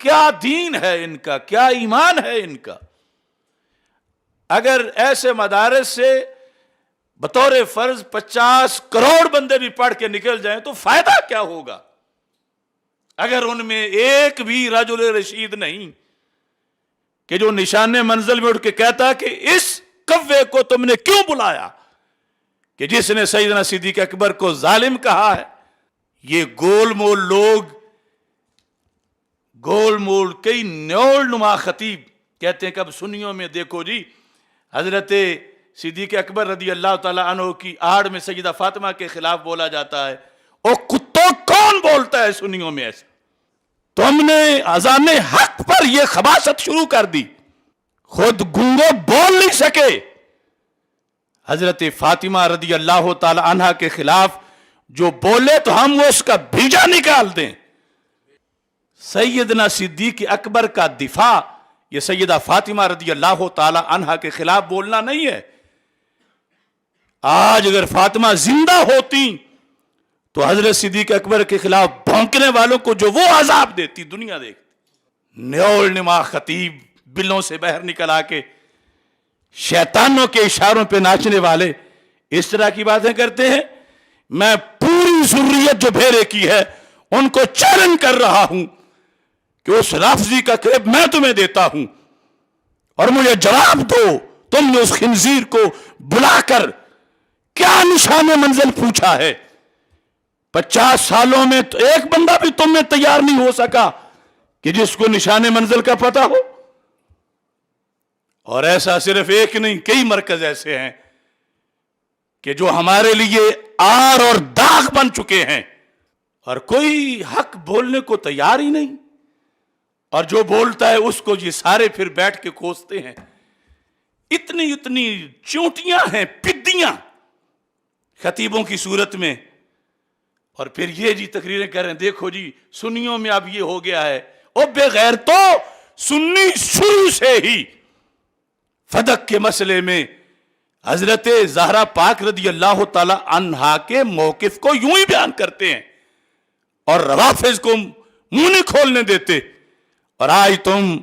کیا دین ہے ان کا، کیا ایمان ہے ان کا۔ اگر ایسے مدارس سے بطور فرض 50 کروڑ بندے بھی پڑھ کے نکل جائیں تو فائدہ کیا ہوگا اگر ان میں ایک بھی رجل رشید نہیں کہ جو نشان منزل میں اٹھ کے کہتا کہ اس کوے کو تم نے کیوں بلایا کہ جس نے سیدنا صدیق اکبر کو ظالم کہا ہے۔ یہ گول مول لوگ، گول مول کئی نیول نما خطیب کہتے ہیں کہ اب سنیوں میں دیکھو جی حضرت صدیق اکبر رضی اللہ تعالیٰ عنہ کی آڑ میں سیدہ فاطمہ کے خلاف بولا جاتا ہے۔ اور کتوں کون بولتا ہے سنیوں میں ایسے؟ تم نے اذان حق پر یہ خباثت شروع کر دی، خود گونگو بول نہیں سکے، حضرت فاطمہ رضی اللہ تعالی عنہ کے خلاف جو بولے تو ہم اس کا بھیجا نکال دیں۔ سیدنا صدیق اکبر کا دفاع یہ سیدہ فاطمہ رضی اللہ تعالی عنہ کے خلاف بولنا نہیں ہے۔ آج اگر فاطمہ زندہ ہوتی تو حضرت صدیق اکبر کے خلاف بھونکنے والوں کو جو وہ عذاب دیتی دنیا دیکھتی۔ نیول نما خطیب بلوں سے باہر نکل آ کے شیطانوں کے اشاروں پہ ناچنے والے اس طرح کی باتیں کرتے ہیں۔ میں پوری ضروریت جو بھیرے کی ہے ان کو چیلنج کر رہا ہوں کہ اس لفظی کا کریڈٹ میں تمہیں دیتا ہوں اور مجھے جواب دو، تم نے اس خنزیر کو بلا کر کیا نشان منزل پوچھا ہے؟ 50 سالوں میں تو ایک بندہ بھی تم میں تیار نہیں ہو سکا کہ جس کو نشان منزل کا پتہ ہو۔ اور ایسا صرف ایک نہیں، کئی مرکز ایسے ہیں کہ جو ہمارے لیے آر اور داغ بن چکے ہیں، اور کوئی حق بولنے کو تیار ہی نہیں، اور جو بولتا ہے اس کو یہ سارے پھر بیٹھ کے کوستے ہیں۔ اتنی اتنی چونٹیاں ہیں، پدیاں خطیبوں کی صورت میں، اور پھر یہ جی تقریریں کر رہے ہیں دیکھو جی سنیوں میں اب یہ ہو گیا ہے۔ اور بغیر تو سنی شروع سے ہی فدق کے مسئلے میں حضرت زہرا پاک رضی اللہ تعالی عنہا کے موقف کو یوں ہی بیان کرتے ہیں اور روافظ کو منہ نہیں کھولنے دیتے۔ اور آج تم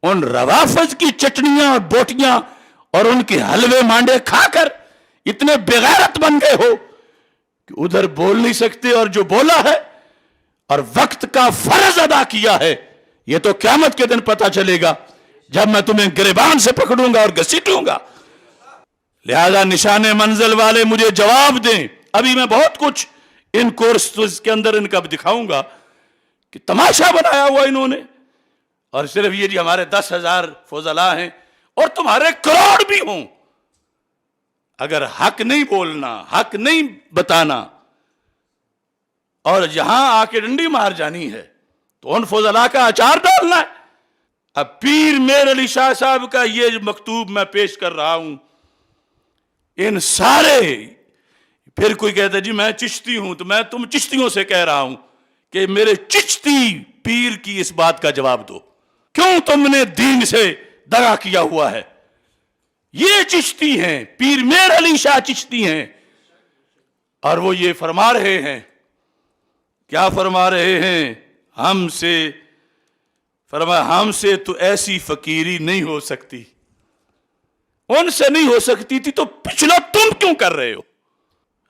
ان روافظ کی چٹنیاں اور بوٹیاں اور ان کے حلوے مانڈے کھا کر اتنے بغیرت بن گئے ہو کہ ادھر بول نہیں سکتے، اور جو بولا ہے اور وقت کا فرض ادا کیا ہے یہ تو قیامت کے دن پتہ چلے گا جب میں تمہیں گریبان سے پکڑوں گا اور گھسیٹوں گا۔ لہذا نشان منزل والے مجھے جواب دیں۔ ابھی میں بہت کچھ ان کورسز کے اندر ان کا دکھاؤں گا کہ تماشا بنایا ہوا انہوں نے، اور صرف یہ جی ہمارے 10,000 فضلاء ہیں اور تمہارے کروڑ بھی ہوں، اگر حق نہیں بولنا، حق نہیں بتانا اور جہاں آ کے ڈنڈی مار جانی ہے تو ان فضلاء کا اچار ڈالنا ہے۔ اب پیر میر علی شاہ صاحب کا یہ مکتوب میں پیش کر رہا ہوں، ان سارے پھر کوئی کہتا ہے جی میں چشتی ہوں تو میں تم چشتیوں سے کہہ رہا ہوں کہ میرے چشتی پیر کی اس بات کا جواب دو، کیوں تم نے دین سے دغا کیا ہوا ہے؟ یہ چشتی ہیں، پیر میر علی شاہ چشتی ہیں، اور وہ یہ فرما رہے ہیں، کیا فرما رہے ہیں؟ ہم سے تو ایسی فقیری نہیں ہو سکتی، ان سے نہیں ہو سکتی تھی تو پچھلا تم کیوں کر رہے ہو؟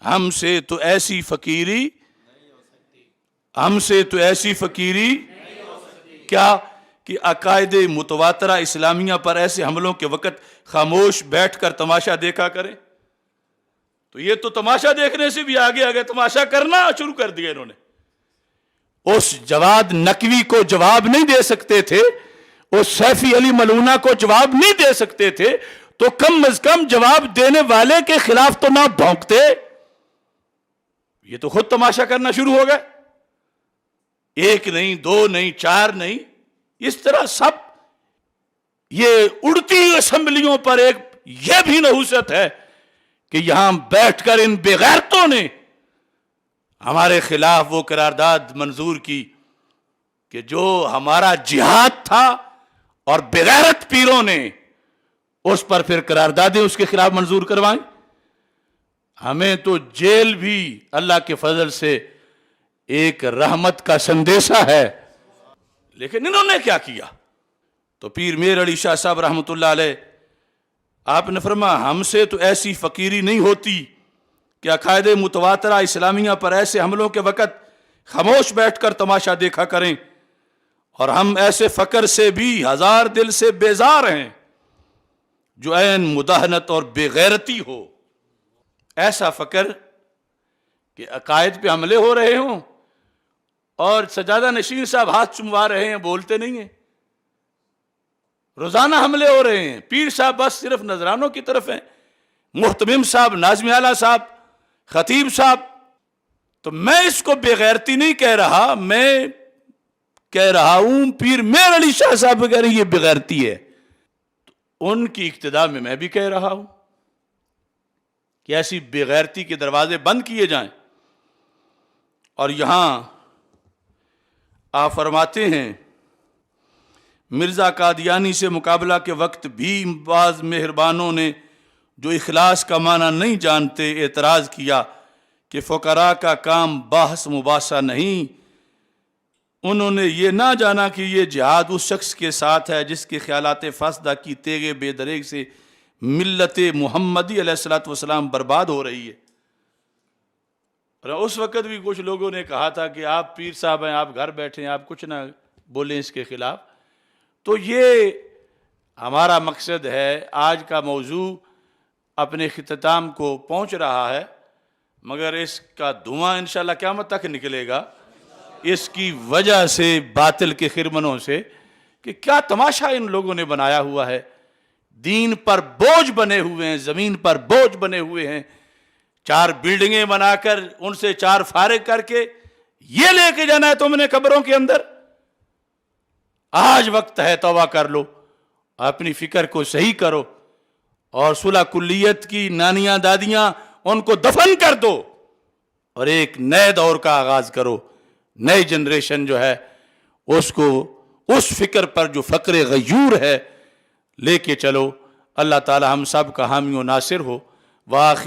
ہم سے تو ایسی فقیری ہم سے تو ایسی فقیری کیا کہ عقائد متواترہ اسلامیہ پر ایسے حملوں کے وقت خاموش بیٹھ کر تماشا دیکھا کریں. تو یہ تو تماشا دیکھنے سے بھی آگے آگے تماشا کرنا شروع کر دیا انہوں نے. اس جواد نقوی کو جواب نہیں دے سکتے تھے, اس سیفی علی ملونہ کو جواب نہیں دے سکتے تھے, تو کم از کم جواب دینے والے کے خلاف تو نہ بھونکتے. یہ تو خود تماشا کرنا شروع ہو گئے. ایک نہیں, دو نہیں, چار نہیں, اس طرح سب. یہ اڑتی اسمبلیوں پر ایک یہ بھی نحوست ہے کہ یہاں بیٹھ کر ان بے غیرتوں نے ہمارے خلاف وہ قرارداد منظور کی کہ جو ہمارا جہاد تھا, اور بے غیرت پیروں نے اس پر پھر قراردادیں اس کے خلاف منظور کروائیں. ہمیں تو جیل بھی اللہ کے فضل سے ایک رحمت کا سندیسہ ہے. لیکن انہوں نے کیا کیا؟ تو پیر میر علی شاہ صاحب رحمۃ اللہ علیہ, آپ نے فرمایا ہم سے تو ایسی فقیری نہیں ہوتی کہ عقائد متواترہ اسلامیہ پر ایسے حملوں کے وقت خاموش بیٹھ کر تماشا دیکھا کریں, اور ہم ایسے فقر سے بھی ہزار دل سے بیزار ہیں جو عین مداہنت اور بے غیرتی ہو. ایسا فقر کہ عقائد پہ حملے ہو رہے ہوں اور سجادہ نشین صاحب ہاتھ چموا رہے ہیں, بولتے نہیں ہیں. روزانہ حملے ہو رہے ہیں. پیر صاحب بس صرف نذرانوں کی طرف ہیں, محتمم صاحب, ناظم اعلیٰ صاحب, خطیب صاحب. تو میں اس کو بے غیرتی نہیں کہہ رہا, میں کہہ رہا ہوں پیر میر علی شاہ صاحب کہہ رہے ہیں یہ بے غیرتی ہے. تو ان کی اقتداء میں بھی کہہ رہا ہوں کہ ایسی بے غیرتی کے دروازے بند کیے جائیں. اور یہاں آپ فرماتے ہیں مرزا قادیانی سے مقابلہ کے وقت بھی بعض مہربانوں نے جو اخلاص کا معنی نہیں جانتے اعتراض کیا کہ فقراء کا کام بحث مباحثہ نہیں. انہوں نے یہ نہ جانا کہ یہ جہاد اس شخص کے ساتھ ہے جس کے خیالات فاسدہ کی تیغ بے دریغ سے ملت محمدی علیہ الصلوۃ والسلام برباد ہو رہی ہے. اور اس وقت بھی کچھ لوگوں نے کہا تھا کہ آپ پیر صاحب ہیں, آپ گھر بیٹھے ہیں, آپ کچھ نہ بولیں اس کے خلاف. تو یہ ہمارا مقصد ہے. آج کا موضوع اپنے اختتام کو پہنچ رہا ہے, مگر اس کا دھواں انشاءاللہ قیامت تک نکلے گا, اس کی وجہ سے باطل کے خرمنوں سے, کہ کیا تماشا ان لوگوں نے بنایا ہوا ہے. دین پر بوجھ بنے ہوئے ہیں, زمین پر بوجھ بنے ہوئے ہیں. 4 بلڈنگیں بنا کر ان سے 4 فارغ کر کے یہ لے کے جانا ہے تم نے قبروں کے اندر. آج وقت ہے, توبہ کر لو, اپنی فکر کو صحیح کرو, اور صلح کلیت کی نانیاں دادیاں ان کو دفن کر دو, اور ایک نئے دور کا آغاز کرو. نئی جنریشن جو ہے اس کو اس فکر پر جو فقر غیور ہے لے کے چلو. اللہ تعالی ہم سب کا حامی و ناصر ہو. وآخر